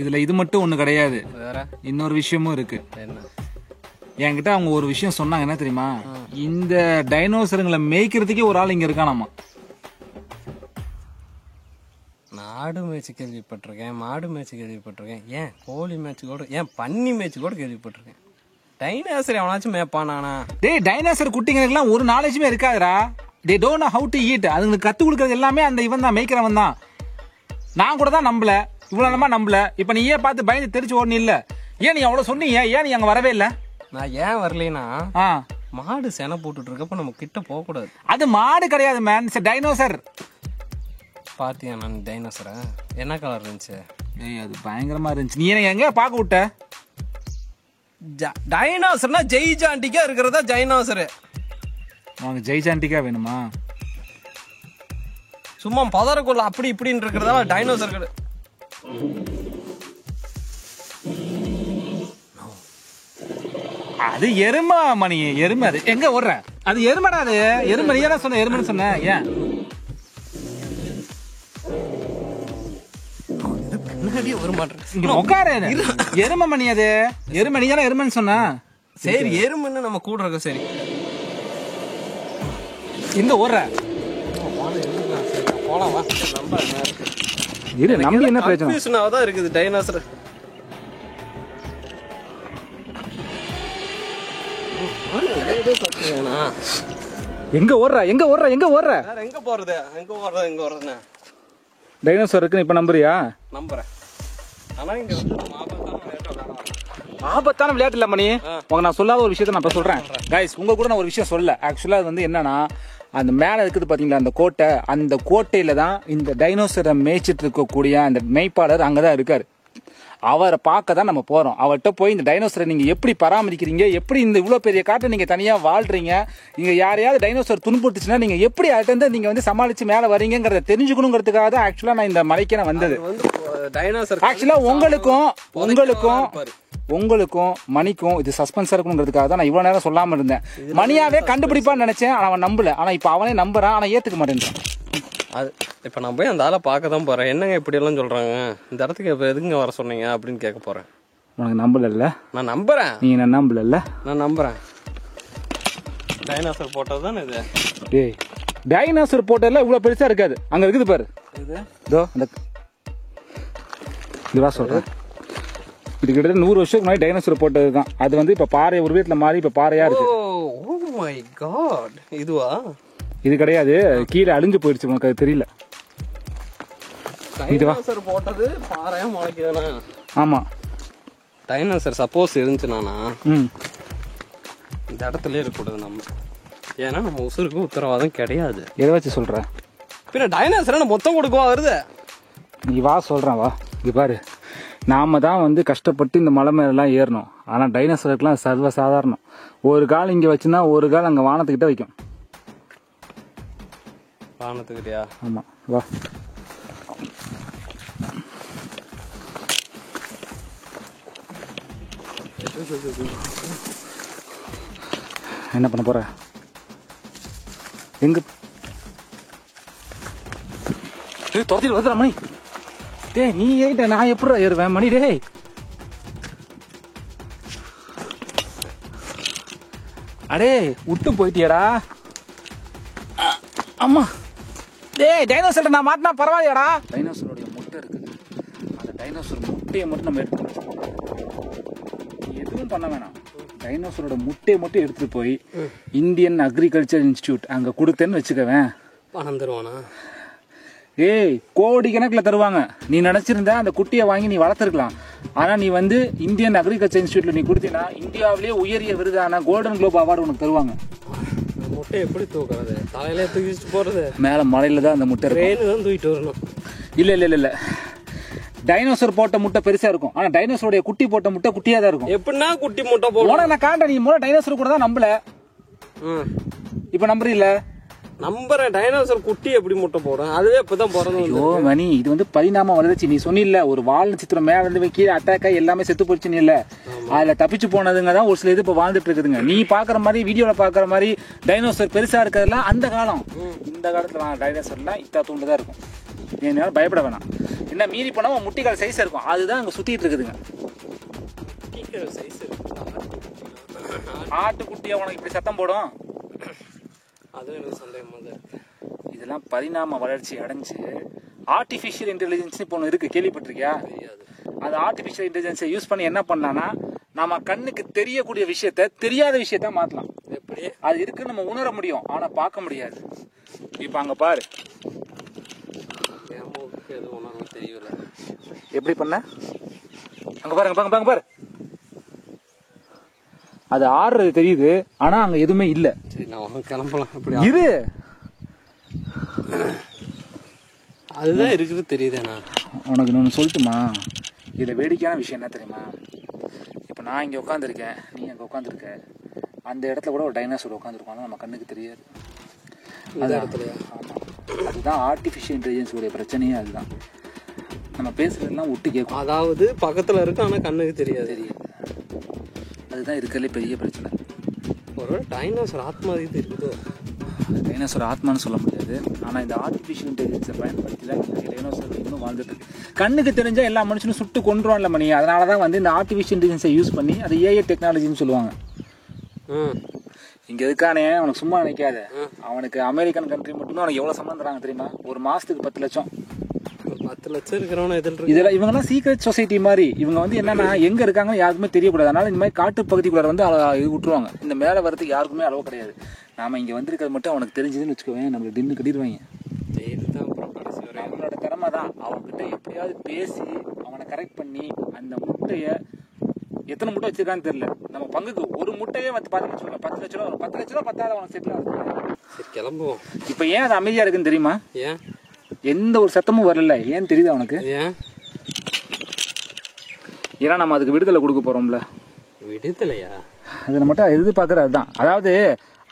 இதுல இது மட்டும் ஒண்ணு கிடையாது,
வேற
இன்னொரு விஷயமும் இருக்கு.
என்ன?
என்கிட்ட அவங்க ஒரு விஷயம் சொன்னாங்க. என்ன தெரியுமா? இந்த டைனோசருங்களை மேய்க்கிறதுக்கே ஒரு ஆள் இங்க இருக்கானாமா.
ஆடு மேய்ச்சி கேள்விப்பட்டிருக்கேன், மாடு மேய்ச்சி கேள்விப்பட்டிருக்கேன், ஏன் கோழி மேய்ச்சி கூட, ஏன் பன்னி மேய்ச்சி கூட கேள்விப்பட்டிருக்கேன். டைனோசர் எவனாச்சும் மேய்ப்பானானா?
டேய், டைனோசர் குட்டிங்களுக்குலாம் ஒரு நாலேஜுமே இருக்காதுடா. They don't know how to eat. அதுங்களுக்கு கத்து கொடுக்கறது எல்லாமே அந்த இவன் தான், மேய்க்கிறவன் தான். நான் கூட தான் நம்பல, இவ்வளவு நம்ம நம்பல. இப்ப நீ ஏன் பார்த்து பயந்து தெரிச்சு ஓடணும் இல்ல? ஏன் நீ அவ்வளவு சொன்னீங்க, ஏன் நீ அங்க வரவே இல்ல?
நான் ஏன் வரலைன்னா, மாடு செனை போட்டுட்டு இருக்கப்ப நம்ம கிட்ட போக கூடாது.
அது மாடு கிடையாது மேன், டைனோசர்.
பாத்தியா நான் டைனோசரா? என்ன கலர் இருந்துச்சு?
ஏய், அது பயங்கரமா இருந்துச்சு. நீ எனக்கு எங்க பாக்க விட்ட?
டைனோசர்னா ஜெய்ஜாண்டிக்கா இருக்கிறதா டைனோசர்.
உனக்கு ஜெய்ஜாண்டிக்கா வேணுமா?
சும்மா பதறக்குள்ள அப்படி இப்படின்னு இருக்கிறதா டைனோசர்.
அது எருமா மணி, எருமை. அது எங்க ஓடுற? அது எருமடா, அது எருமை. நீ தான் சொன்ன எருமைன்னு சொன்ன. ஏன்
பின்னாடியே வர மாட்டேன்.
இங்க உட்காரு. எருமை மணி, அது எருமை. நீ தானே எருமைன்னு சொன்ன.
சரி எருமைன்னு நம்ம கூட இருக்க. சரி
இந்த ஓடுற
போலாம் வா.
இரு, நம்பி என்ன பிரச்சனை?
கன்ஃபியூஷனாதான் இருக்குது டைனோசர்.
எங்க ஓடுற எங்க ஓடுற எங்க ஓடுற?
எங்க போறது எங்க போறது எங்க போறதுன்னு
டைனோசர் இருக்குன்னு இப்ப நம்புறியா?
நம்புறேன். ஆனா இங்க
ஆபத்தான விளையாட்டு இல்ல மணி. உங்க நான் சொல்லாத ஒரு விஷயத்த நான் இப்ப சொல்றேன். கைஸ், உங்க கூட நான் ஒரு விஷயம் சொல்ல. ஆக்சுவலா அது வந்து என்னன்னா, அந்த மேல இருக்குது பாத்தீங்களா அந்த கோட்டை, அந்த கோட்டையில தான் இந்த டைனோசரை மேய்ச்சிட்டு இருக்கக்கூடிய அந்த மெய்ப்பாளர் அங்கதான் இருக்காரு. அவரை பார்க்க தான் நம்ம போறோம். அவர்கிட்ட போய் இந்த டைனோசரை நீங்க எப்படி பராமரிக்கிறீங்க, எப்படி இந்த இவ்வளவு பெரிய காட்டை நீங்க தனியா வாழ்றீங்க, நீங்க யாரையாவது டைனோசர் துன்புறுத்துச்சுன்னா நீங்க எப்படி அதுல நீங்க வந்து சமாளிச்சு மேல வரீங்கிறத தெரிஞ்சுக்கணுங்கிறதுக்காக தான் ஆக்சுவலா நான் இந்த மலைக்கு நான் வந்தது.
டைனோசர்
ஆக்சுவலா உங்களுக்கும் மணிக்கும் இது சஸ்பென்ஸா இருக்கணுங்கிறதுக்காக தான் நான் இவ்வளவு நேரம் சொல்லாம இருந்தேன். மணியாவே கண்டுபிடிப்பான்னு நினைச்சேன். அவன் நம்பல. ஆனா இப்ப அவனே நம்புறான். ஆனா ஏத்துக்க மாட்டேன்.
அது இப்ப நான் போய் அந்த ஆளை பார்க்க தான் போறேன். என்னங்க இப்படி எல்லாம் சொல்றாங்க, இந்த இடத்துக்கு இப்ப எதுங்க வர சொன்னீங்க அப்படின்னு கேட்க போறேன்.
உனக்கு நம்பல? நான் நம்புறேன். நீ என்ன நம்பல? நான் நம்புறேன்.
டைனோசர் போட்டது தானே இது.
டேய், டைனோசர் போட்டதெல்லாம் இவ்வளவு பெருசா இருக்காது. அங்க இருக்குது பாரு. இதோ அந்த இதுவா சொல்றேன். இது கிட்டத்தட்ட 100 வருஷத்துக்கு முன்னாடி டைனோசர் போட்டது தான். அது வந்து இப்ப பாறை ஒரு வீட்டுல மாறி இப்ப பாறையா இருக்கு.
ஓ மை காட், இதுவா?
இது கிடையாது, கீழே அழிஞ்சு போயிடுச்சு. உனக்கு அது தெரியல.
டைனோசர் போட்டது பாறையா முளைக்குதுனா? ஆமா. டைனோசர் சப்போஸ் இருந்துச்சுனா இந்த இடத்துல இருக்கக்கூடாது நம்ம. ஏன்னா நம்ம உசுருக்கு உத்தரவாதம் கிடையாது.
எதை வச்சு சொல்ற?
பின்ன டைனோசர் மொத்தம் கொடுக்குவா வருது.
நீ வா சொல்றேன் வா. இங்க பாரு, நாம தான் வந்து கஷ்டப்பட்டு இந்த மலை மேலாம் ஏறணும். ஆனா டைனோசருக்குலாம் சர்வ சாதாரணம். ஒரு கால் இங்க வச்சுன்னா ஒரு கால் அங்க வானத்துக்கிட்ட வைக்கும்.
வானத்துக்கிட்டயா?
ஆமா, வா. என்ன பண்ண போற? எங்க துரத்திட்டு வந்துடுற மணி. டேய், நீ ஏறிட்ட, நான் எப்படி ஏறுவேன் மணி? டேய், அடே விட்டு போயிட்டியடா. அம்மா, டேய் டைனோசர் நான் மாட்டினா பரவாயில்லையாடா? டைனோசருடைய முட்டை இருக்குது. அந்த டைனோசர் முட்டையை மட்டும் நம்ம எடுத்துக்கணும். எதுவும் பண்ண வேணாம். டைனோசரோட முட்டையை மட்டும் எடுத்துட்டு போய் இந்தியன் அக்ரிகல்ச்சர் இன்ஸ்டிடியூட் அங்க கொடுத்தேன்னு வச்சுக்கவேன்.
பணம் தருவானா?
ஏய், கோடி கணக்குல தருவாங்க. நீ நினைச்சிருந்தா அந்த குட்டியை வாங்கி நீ வளர்த்துருக்கலாம். ஆனா நீ வந்து இந்தியன் அக்ரிகல்ச்சர் இன்ஸ்டிடியூட்ல நீ கொடுத்தீங்கன்னா இந்தியாவிலேயே உயரிய விருதான கோல்டன் குளோப் அவார்டு உனக்கு தருவாங்க.
முட்டை எப்படி தூக்குறது? தலையில தூக்கிட்டு போறது? மேல
மலையில தான் அந்த முட்டை
தான் தூக்கிட்டு வரணும்.
இல்ல டைனோசர் போட்ட முட்டை பெருசா இருக்கும். ஆனா டைனோசருடைய குட்டி போட்ட முட்டை குட்டியா தான் இருக்கும்.
எப்படின்னா குட்டி முட்டை போடும்?
நான் காண்ட. நீ மூலம் டைனோசர் கூட தான் நம்பல. இப்ப நம்புறீல்ல?
நம்புறேன். டைனோசர் குட்டி எப்படி முட்டை போடும்? அதுவே இப்பதான் பிறந்து.
ஐயோ மணி, இது வந்து பரிணாம வளர்ச்சி. நீ சொன்னில்ல, ஒரு வால் நட்சத்திரம் மேல இருந்து கீழே அட்டாக் ஆகி எல்லாமே செத்து போச்சுன்னு இல்ல, அதுல தப்பிச்சு போனதுங்க தான் ஒரு சில இது இப்ப வாழ்ந்துட்டு இருக்குதுங்க. நீ பாக்குற மாதிரி வீடியோல பாக்குற மாதிரி டைனோசர் பெருசா இருக்கிறதுலாம் அந்த காலம். இந்த காலத்துல டைனோசர்லாம் இத்தா தூண்டுதான் இருக்கும். என்னால பயப்பட வேணாம். என்ன மீறி போனா முட்டிக்கால் சைஸ் இருக்கும். அதுதான் அங்க சுத்திட்டு இருக்குதுங்க. ஆட்டுக்குட்டியா உனக்கு இப்படி சத்தம் போடும்?
அது எனக்கு சந்தேகமா தான் இருக்கு.
இதெல்லாம் பரிணாம வளர்ச்சி அடைஞ்சு ஆர்டிபிஷியல் இன்டெலிஜென்ஸ் இப்போ ஒன்று இருக்கு, கேள்விப்பட்டிருக்கியா? அது ஆர்டிபிஷியல் இன்டெலிஜென்ஸை யூஸ் பண்ணி என்ன பண்ணலாம்னா, நம்ம கண்ணுக்கு தெரியக்கூடிய விஷயத்த தெரியாத விஷயத்த மாத்தலாம்.
எப்படி?
அது இருக்குன்னு நம்ம உணர முடியும், ஆனா பார்க்க முடியாது. இப்ப அங்க பாரு,
எது உணர்வு தெரியல.
எப்படி பண்ண? அங்க பாருங்க, பாருங்க பாரு, அது ஆடுறது தெரியுது, ஆனா அங்க எதுவுமே இல்ல.
சரி, நான் கிளம்பலாம். அப்படி
இரு,
அதுதான் இருக்குது தெரியுதுண்ணா.
உனக்கு நான் சொல்லட்டுமா? இதுல வேடிக்கையான விஷயம் என்ன தெரியுமா? இப்ப நான் இங்க உட்காந்துருக்கேன், நீ அங்க உட்காந்துருக்க. அந்த இடத்துல கூட ஒரு டைனோசர் உட்காந்துருக்கோம், நம்ம கண்ணுக்கு தெரியாது.
அந்த இடத்துல
அதுதான் ஆர்டிபிஷியல் இன்டெலிஜென்ஸ் உடைய பிரச்சனையே. அதுதான் நம்ம பேசுறதெல்லாம் ஒட்டு கேட்கும்.
அதாவது பக்கத்துல இருக்கு, ஆனா கண்ணுக்கு தெரியாது.
அதுதான் இருக்கிறதுலே பெரிய பிரச்சனை.
ஒரு டைனோசர் ஆத்மா இது இருக்குதோ.
டைனோசர் ஆத்மான்னு சொல்ல முடியாது. ஆனால் இந்த ஆர்டிஃபிஷியல் இன்டெலிஜென்ஸை பயன்படுத்தி தான் டைனோசர் இன்னும் வாழ்ந்துட்டு இருக்கு. கண்ணுக்கு தெரிஞ்சால் எல்லா மனுஷனும் சுட்டு கொண்டுருவான்ல மணி. அதனால தான் வந்து இந்த ஆர்டிஃபிஷியல் இன்டெலிஜென்ஸை யூஸ் பண்ணி அது ஏஐ டெக்னாலஜின்னு சொல்லுவாங்க. இங்கே இருக்கானே அவனுக்கு சும்மா நினைக்காத. அவனுக்கு அமெரிக்கன் கண்ட்ரி மட்டும்தான் அவனுக்கு எவ்வளோ சம்பளம் தராங்க தெரியுமா? ஒரு மாதத்துக்கு 10 லட்சம்.
10 லட்சம் இருக்கிறவன
இதெல்லாம் இவங்கெல்லாம் சீக்ரெட் சொசைட்டி மாதிரி. இவங்க வந்து என்னன்னா எங்கே இருக்காங்கன்னு யாருக்குமே தெரியக்கூடாது. அதனால இந்த மாதிரி காட்டு பகுதிக்குள்ள வந்து இது விட்டுருவாங்க. இந்த மேலே வரதுக்கு யாருக்குமே அளவு கிடையாது. நாம இங்கே வந்திருக்கிறது மட்டும் அவனுக்கு தெரிஞ்சதுன்னு வச்சுக்கோவேன், நம்மளுக்கு டின்னு கட்டிடுவாங்க. நம்மளோட திறமை தான் அவன்கிட்ட எப்படியாவது பேசி அவனை கரெக்ட் பண்ணி அந்த முட்டையை எத்தனை முட்டை வச்சிருக்கான்னு தெரியல. நம்ம பங்குக்கு ஒரு முட்டையே வந்து பார்த்தீங்கன்னு சொல்லுங்க 10 லட்ச ரூபா. 10 லட்ச ரூபா 10 அவனுக்கு செட்டில் ஆகுது.
சரி கிளம்புவோம்.
இப்போ ஏன் அது அமைதியா இருக்குன்னு தெரியுமா?
ஏன்
எந்த ஒரு சத்தமும் வரல. ஏன் தெரியுது அவனுக்கு? ஏன்னா நம்ம அதுக்கு விடுதலை கொடுக்க போறோம்ல.
விடுதலையா?
அதை மட்டும் எதிர்பார்க்கறது அதுதான். அதாவது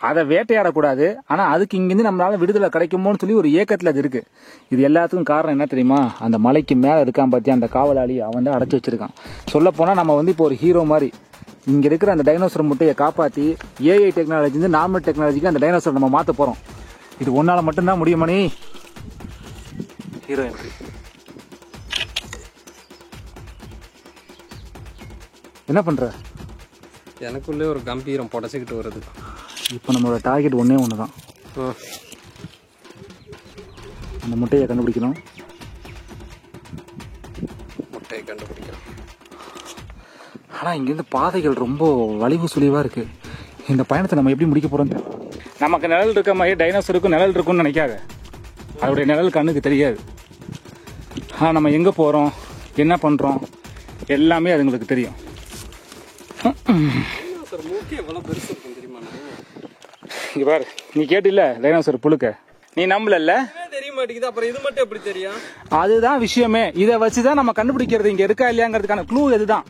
அதை வேட்டையாடக்கூடாது, ஆனா அதுக்கு இங்கிருந்து நம்மளால விடுதலை கிடைக்குமோன்னு சொல்லி ஒரு ஏக்கத்துல அது இருக்கு. இது எல்லாத்துக்கும் காரணம் என்ன தெரியுமா? அந்த மலைக்கு மேல இருக்கான் பாத்தியா அந்த காவலாளி, அவன் தான் அடைச்சு வச்சிருக்கான். சொல்ல போனா நம்ம வந்து இப்போ ஒரு ஹீரோ மாதிரி இங்க இருக்கிற அந்த டைனோசர் முட்டையை காப்பாத்தி ஏஐ டெக்னாலஜி இருந்து நார்மல் டெக்னாலஜிக்கு அந்த டைனோசர் நம்ம மாத்த போறோம். இது ஒன்னால மட்டும்தான் முடியுமானே. Hero entry. என்ன பண்ற?
எனக்குள்ளே ஒரு கம்பீரம் புடச்சிக்கிட்டு வருது.
இப்போ நம்மளோட டார்கெட் ஒன்னே ஒன்று தான். அந்த முட்டையை கண்டுபிடிக்கணும்.
முட்டையை கண்டுபிடிக்கணும்.
ஆனால் இங்கேருந்து பாதைகள் ரொம்ப வளைவு சுழிவாக இருக்கு. இந்த பயணத்தை நம்ம எப்படி முடிக்க போறோம்? நமக்கு நிழல் இருக்க மாதிரி டைனோசருக்கும் நிழல் இருக்கும்னு நினைக்காத. அதோடைய நிழல் கண்ணுக்கு தெரியாது. ஆனால் நம்ம எங்கே போகிறோம், என்ன பண்ணுறோம் எல்லாமே அதுங்களுக்கு தெரியும். இங்க பாரு, நீ கேட்டில்ல டைனோசர் புழுக்க, நீ நம்பல.
தெரிய மாட்டேங்குது. அப்புறம் இது மட்டும் எப்படி தெரியும்?
அதுதான் விஷயமே. இதை வச்சுதான் நம்ம கண்டுபிடிக்கிறது இங்க இருக்கா இல்லையாங்கிறதுக்கான க்ளூ இதுதான்.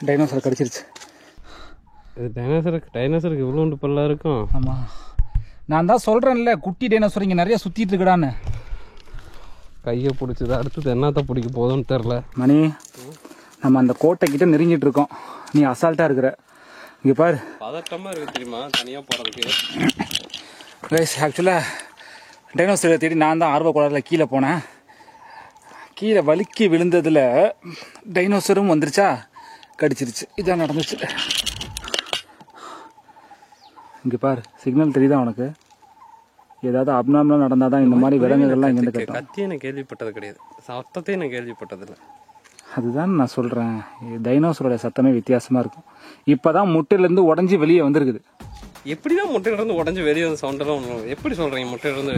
டைனோசர் கடிச்சிருச்சு.
டைனோசருக்கு இவ்வளோண்டு பல்லா இருக்கும்.
ஆமா, நான் தான் சொல்றேன்ல குட்டி டைனோசர் இங்க நிறைய சுத்திட்டு இருக்குடான்னு.
கையை பிடிச்சது அடுத்தது என்னத்த பிடிக்க போதும்னு தெரில.
மணி, நம்ம அந்த கோட்டை கிட்ட நெருங்கிட்டு இருக்கோம். நீ அசால்ட்டா இருக்கிற. இங்க பாரு,
பதட்டமா இருக்கு தெரியுமா தனியா போறதுக்கு.
கைஸ், ஆக்சுவலா டைனோசரை தேடி நான் தான் ஆர்வ கோளாறுல கீழே போனேன். கீழே வலிக்கி விழுந்ததுல டைனோசரும் வந்துருச்சா, கடிச்சிருச்சு. இதான் நடந்துச்சு. இங்க பாரு, சிக்னல் தெரியுதா உனக்கு? ஏதாவது அப்நார்மலா நடந்தாதான் இந்த மாதிரி விலங்குகள்லாம் இங்க கத்தும்.
கத்தியை நான் கேள்விப்பட்டது கிடையாது, சத்தத்தையும் நான் கேள்விப்பட்டது இல்லை.
அதுதான் நான் சொல்றேன், டைனோசரோட சத்தமே வித்தியாசமா இருக்கும். இப்பதான் முட்டையில இருந்து உடஞ்சி வெளியே வந்திருக்குது.
எப்படிதான் முட்டையில இருந்து உடஞ்சி வெளியே வந்த சவுண்ட் எல்லாம் எப்படி சொல்றீங்க?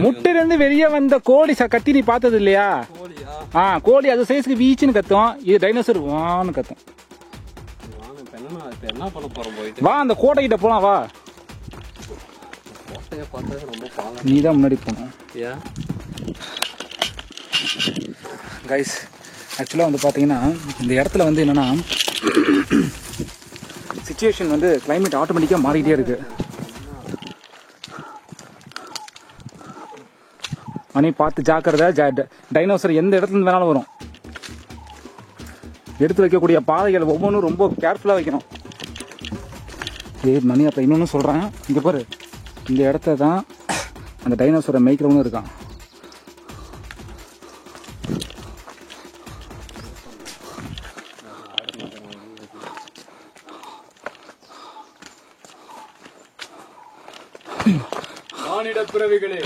முட்டையில இருந்து வெளியே வந்த கோழி கத்தி நீ பார்த்தது இல்லையா? கோழி அது சைஸ்க்கு வீச்சுன்னு கத்தும். இது டைனோசர் வான்னு கத்தும்.
என்ன பண்ண போறோம்? போயிட்டு
வா, அந்த கோட்டை கிட்ட போலாம். வா, நீ தான் முன்னாடி போகணும். கைஸ், ஆக்சுவலாக வந்து பார்த்தீங்கன்னா இந்த இடத்துல வந்து என்னன்னா சிச்சுவேஷன் வந்து கிளைமேட் ஆட்டோமேட்டிக்காக மாறிக்கிட்டே இருக்கு. மணி பார்த்து ஜாக்கிரதை. டைனோசர் எந்த இடத்துல இருந்து வேணாலும் வரும். எடுத்து வைக்கக்கூடிய பாதைகள் ஒவ்வொன்றும் ரொம்ப கேர்ஃபுல்லாக வைக்கணும். மணி, அப்போ இன்னொன்று சொல்கிறேன். இங்கே பாரு, இந்த இடத்த தான் அந்த டைனோசரை மேய்க்கிறவனும் இருக்கான்.
மானிட பிறவிகளே,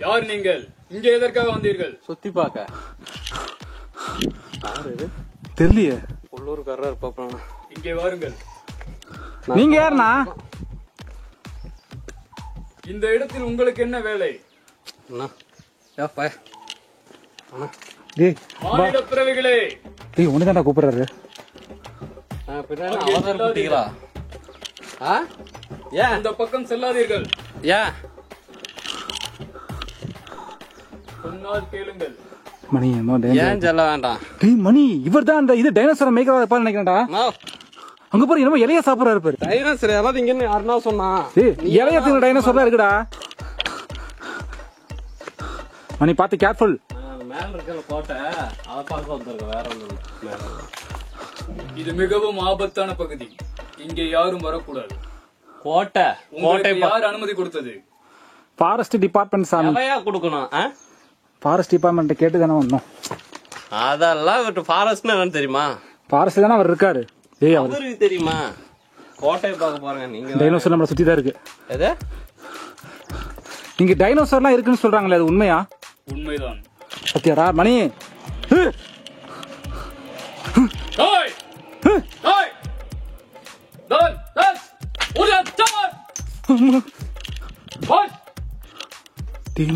யார் நீங்கள்? இங்கே எதற்காக வந்தீர்கள்?
சுத்தி பார்க்க.
தெரியலையே.
உள்ளூர்காரரா இருப்பாங்க.
இங்கே வாருங்கள்.
நீங்க யாருண்ணா?
இந்த இடத்தில் உங்களுக்கு என்ன வேலை? மானிட பிறவிகளே,
ஒண்ணுதான்டா கூப்பிடுறாரு.
இந்த பக்கம் செல்லாதீர்கள். சொன்னால் கேளுங்கள்.
மணி,
ஏன் சொல்ல வேண்டாம்.
மணி, இவர் தான் அந்த இது டைனோசரை மேய்க்கிறதா நினைக்கிறேன்டா. அங்க பாரு என்னமோ இலைய சாப்பிடறாரு பாரு.
டைனோசர் யாராவது இங்கன்னு யாருன்னா சொன்னா
இலைய தின்ன டைனோசர் இருக்குடா. மணி பார்த்து கேர்ஃபுல்.
மேல இருக்கிற கோட்டை அதை பார்க்க வந்திருக்க வேற ஒன்று மேல.
இது மிகவும் ஆபத்தான பகுதி. இங்கே யாரும் வரக்கூடாது.
கோட்டை கோட்டை
யார் அனுமதி கொடுத்தது?
ஃபாரஸ்ட் டிபார்ட்மெண்ட் சாமி.
எவையா கொடுக்கணும்?
ஃபாரஸ்ட் டிபார்ட்மெண்ட் கேட்டு தானே வந்தோம்.
அதெல்லாம் ஃபாரஸ்ட்னா என்னன்னு தெரியுமா?
ஃபாரஸ்ட் தானே அவர் இருக்காரு. ஏய்
அவருக்கு தெரியுமா? கோட்டையை பார்க்க போறாங்க. நீங்க
டைனோசர் நம்மள சுத்தி தான் இருக்கு.
எது
நீங்க டைனோசர்லாம் இருக்குன்னு சொல்றாங்களே, அது உண்மையா?
உண்மைதான்.
சத்தியாரா மணி.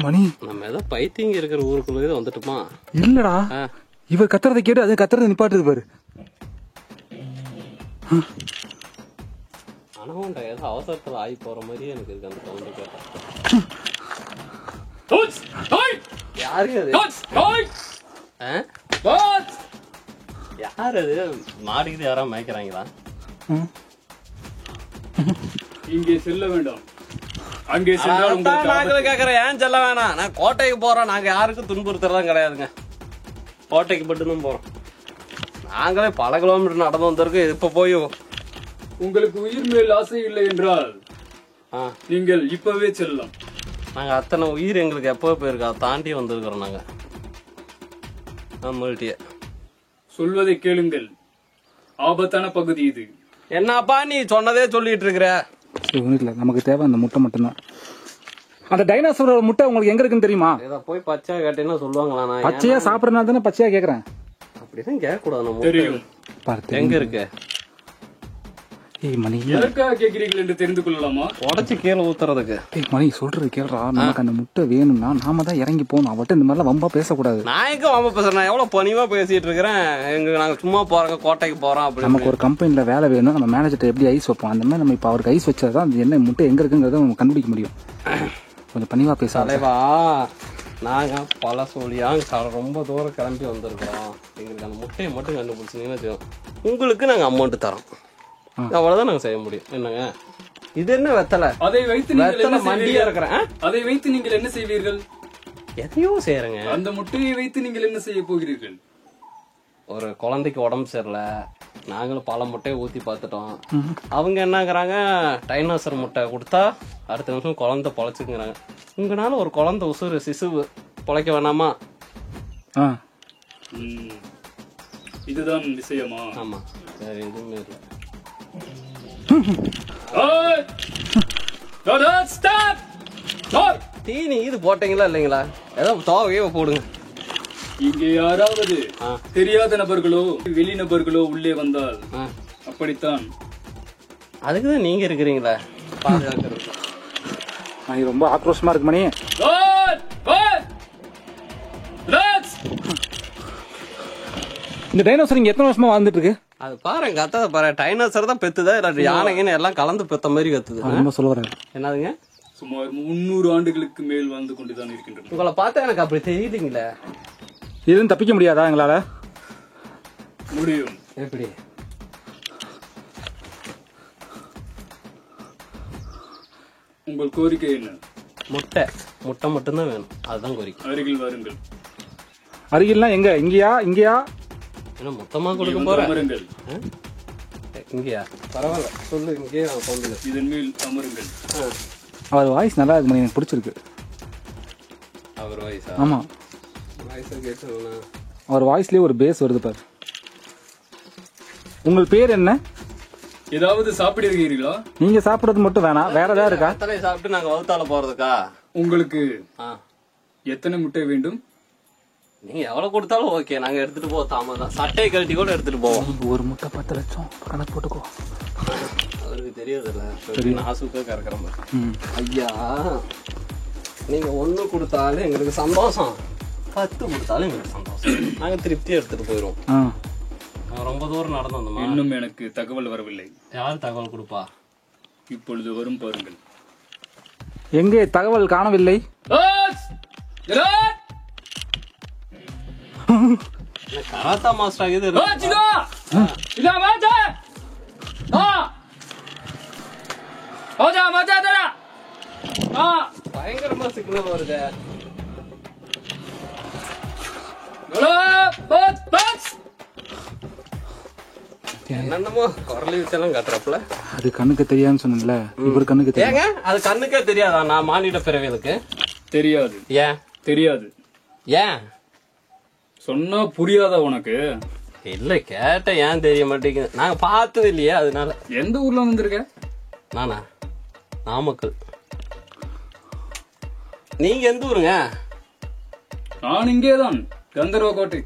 மணி
நம்ம ஏதோ பைத்தியங்க இருக்கிற ஊருக்குள்ளே வந்துட்டுமா?
இல்லடா, இவர் கத்துறதை கேட்டு அது கத்துறதை நிப்பாட்டுது பாரு.
ஆனா ஏதோ அவசரத்துல ஆகி போற மாதிரியே எனக்கு இருக்கு அந்த சவுண்ட் கேட்டா. யாரு அது? யாரு அது? மாடிக்கு யாராவது மயக்கிறாங்களா?
இங்கே செல்ல வேண்டாம். அங்கே சென்றால்
நாங்களும் கேக்குறேன், ஏன் செல்ல வேணாம்? நான் கோட்டைக்கு போறோம். நாங்க யாருக்கும் துன்புறுத்துறதும் கிடையாதுங்க. கோட்டைக்கு மட்டும்தான் போறோம். நாங்களே பல கிலோமீட்டர் நடந்து வந்திருக்கோம். இப்ப போய்
உங்களுக்கு உயிர் மேல் ஆசை இல்லை என்றால் நீங்கள் இப்பவே செல்லலாம்.
நாங்க அத்தனை உயிர் எங்களுக்கு எப்போ போயிருக்கா தாண்டி வந்திருக்கிறோம். நாங்க நம்மள்கிட்ட
சொல்வதை கேளுங்கள். ஆபத்தான பகுதி இது.
என்னப்பா நீ சொன்னதே சொல்லிட்டு இருக்கிற?
இல்ல, நமக்கு தேவை அந்த முட்டை மட்டும்தான். அந்த டைனோசரோட முட்டை உங்களுக்கு எங்க இருக்குன்னு தெரியுமா?
போய் பச்சையா கேட்டீங்கன்னா சொல்லுவாங்களா?
பச்சையா சாப்பிடறதுனால தானே பச்சையா கேக்குறேன்.
அப்படிதான் கேட்க கூடாது.
தெரியும்.
எங்க இருக்கு?
மணி
எதற்காக கேட்கிறீர்கள் என்று தெரிந்து கொள்ளலாமா?
உடச்சு கீழே ஊத்துறதுக்கு.
மணி சொல்றது கேள்றா, நமக்கு அந்த முட்டை வேணும்னா நாம தான் இறங்கி போகணும். அவட்ட இந்த மாதிரிலாம் வம்பா பேசக்கூடாது.
நான் எங்க வம்பா பேசுறேன்? நான் எவ்வளவு பணிவா பேசிட்டு இருக்கிறேன். நாங்க சும்மா போறோம், கோட்டைக்கு போறோம். அப்படி
நமக்கு ஒரு கம்பெனில வேலை வேணும். நம்ம மேனேஜர்ட்ட எப்படி ஐஸ் வைப்போம் அந்த மாதிரி நம்ம இப்ப அவருக்கு ஐஸ் வச்சாதான் அந்த என்ன முட்டை எங்க இருக்குங்கிறத நம்ம கண்டுபிடிக்க முடியும். கொஞ்சம் பணிவா பேச.
தலைவா, நாங்க பல சொல்லியா ரொம்ப தூரம் கிளம்பி வந்திருக்கோம். எங்களுக்கு அந்த முட்டையை மட்டும் கண்டுபிடிச்சீங்கன்னா உங்களுக்கு நாங்க அமௌண்ட் தரோம். அவ்வளவுதான் நாங்க செய்ய முடியும். என்னங்க இது? என்ன வெத்தலை?
அதை வைத்து நீங்கள்
மண்டியா இருக்கிறேன்.
அதை வைத்து நீங்கள் என்ன செய்வீர்கள்?
எதையோ செய்யறேங்க.
அந்த முட்டையை வைத்து நீங்கள் என்ன செய்ய போகிறீர்கள்?
ஒரு குழந்தைக்கு உடம்பு சரியில்லை, நாங்களும் பல முட்டையை ஊத்தி பார்த்துட்டோம். அவங்க என்னங்கிறாங்க, டைனோசர் முட்டை கொடுத்தா அடுத்த நிமிஷம் குழந்தை பொழைச்சுங்கிறாங்க. உங்களால ஒரு குழந்தை உசுறு சிசுவு பொழைக்க வேணாமா?
இதுதான் விஷயமா?
ஆமா, சரி, எதுவுமே இல்லை. தீனி இது போட்டீங்களா இல்லைங்களா? ஏதோ தோகையோ போடுங்க.
இங்கே யாராவது தெரியாத நபர்களோ வெளிநபர்களோ உள்ளே வந்தால் அப்படித்தான்.
அதுக்குதான் நீங்க இருக்கிறீங்களா பாதுகாக்கிறது.
ரொம்ப ஆக்ரோஷமா இருக்கு மணி. இந்த டைனோசர் இங்க எத்தனை வருஷமா வாழ்ந்துட்டு இருக்கு?
அது பாருங்க, கத்தத பாரு. டைனோசர் தான் பெத்துதா இல்ல யானைன்னு எல்லாம் கலந்து பெத்த மாதிரி கத்துது.
என்ன சொல்ல வர்றாரு?
என்னதுங்க?
சுமார் 300 ஆண்டுகளுக்கு மேல் வாழ்ந்து கொண்டுதான் இருக்கின்றன.
உங்களை பார்த்தா எனக்கு அப்படி தெரியுதுங்களே.
இதுவும் தப்பிக்க முடியாதா எங்களால?
முடியும்.
எப்படி?
உங்கள் கோரிக்கை என்ன?
முட்டை முட்டை மட்டும்தான் வேணும். அதுதான் கோரிக்கை.
அருகில் வாருங்கள்.
அருகில்னா எங்க? இங்கயா? இங்கயா?
என்ன மொத்தமா கொடுக்க போறேன்?
அமருங்கள்.
இங்கயா? பரவாயில்ல, சொல்லு. இங்கே
இதன் மேல் அமருங்கள்.
அவர் வாய்ஸ் நல்லா இருக்கு மணி, எனக்கு பிடிச்சிருக்கு.
அவர் வாய்ஸா?
ஆமா,
வாய்ஸா கேட்டா
அவர் வாய்ஸ்லயே ஒரு பேஸ் வருது பாரு. உங்கள் பேர் என்ன?
ஏதாவது சாப்பிடுகிறீர்களா?
நீங்க சாப்பிடுறது மட்டும் வேணாம், வேற ஏதாவது இருக்கா?
தலையை சாப்பிட்டு நாங்க வகுத்தால போறதுக்கா?
உங்களுக்கு எத்தனை முட்டை வேண்டும்?
நீங்க எவ்வளவு கொடுத்தாலும் ஓகே, நாங்க எடுத்துட்டு போவோம். தாமதான் சட்டையை கழட்டி கூட எடுத்துட்டு போவோம்.
ஒரு முட்டை 10 லட்சம் கணக்கு போட்டுக்கோ.
அவருக்கு தெரியாதுல்ல, நாசுக்கா கறக்கிற மாதிரி. ஐயா, நீங்க 1 கொடுத்தாலும் எங்களுக்கு சந்தோஷம், 10 கொடுத்தாலும் எங்களுக்கு சந்தோஷம். நாங்க திருப்தியா எடுத்துட்டு போயிருவோம். ரொம்ப தூரம் நடந்து வந்தோமா?
இன்னும் எனக்கு தகவல் வரவில்லை.
யார் தகவல் கொடுப்பா?
இப்பொழுது வரும் பாருங்கள்.
எங்கே தகவல் காணவில்லை?
கராத்தா மாஸ்டர் ஆகியது. பயங்கரமா சிக்னல் வருது. என்னென்னமோ குரலி வச்செல்லாம் காட்டுறப்பல
அது கண்ணுக்கு தெரியாதுன்னு சொன்னல, இவரு கண்ணுக்கு தெரியும்.
ஏங்க அது கண்ணுக்கே தெரியாதா? நான் மானிட பிறவிகளுக்கு
தெரியாது.
ஏன்
தெரியாது?
ஏன்
சொன்னா புரியாதா உனக்கு?
இல்ல கேட்ட ஏன் தெரிய மாட்டேங்குது. நாங்க பார்த்தது இல்லையே அதனால.
எந்த ஊர்ல வந்திருக்க?
நானா நாமக்கல். நீங்க எந்த ஊருங்க?
நான் இங்கேதான், கந்தர்வ கோட்டை.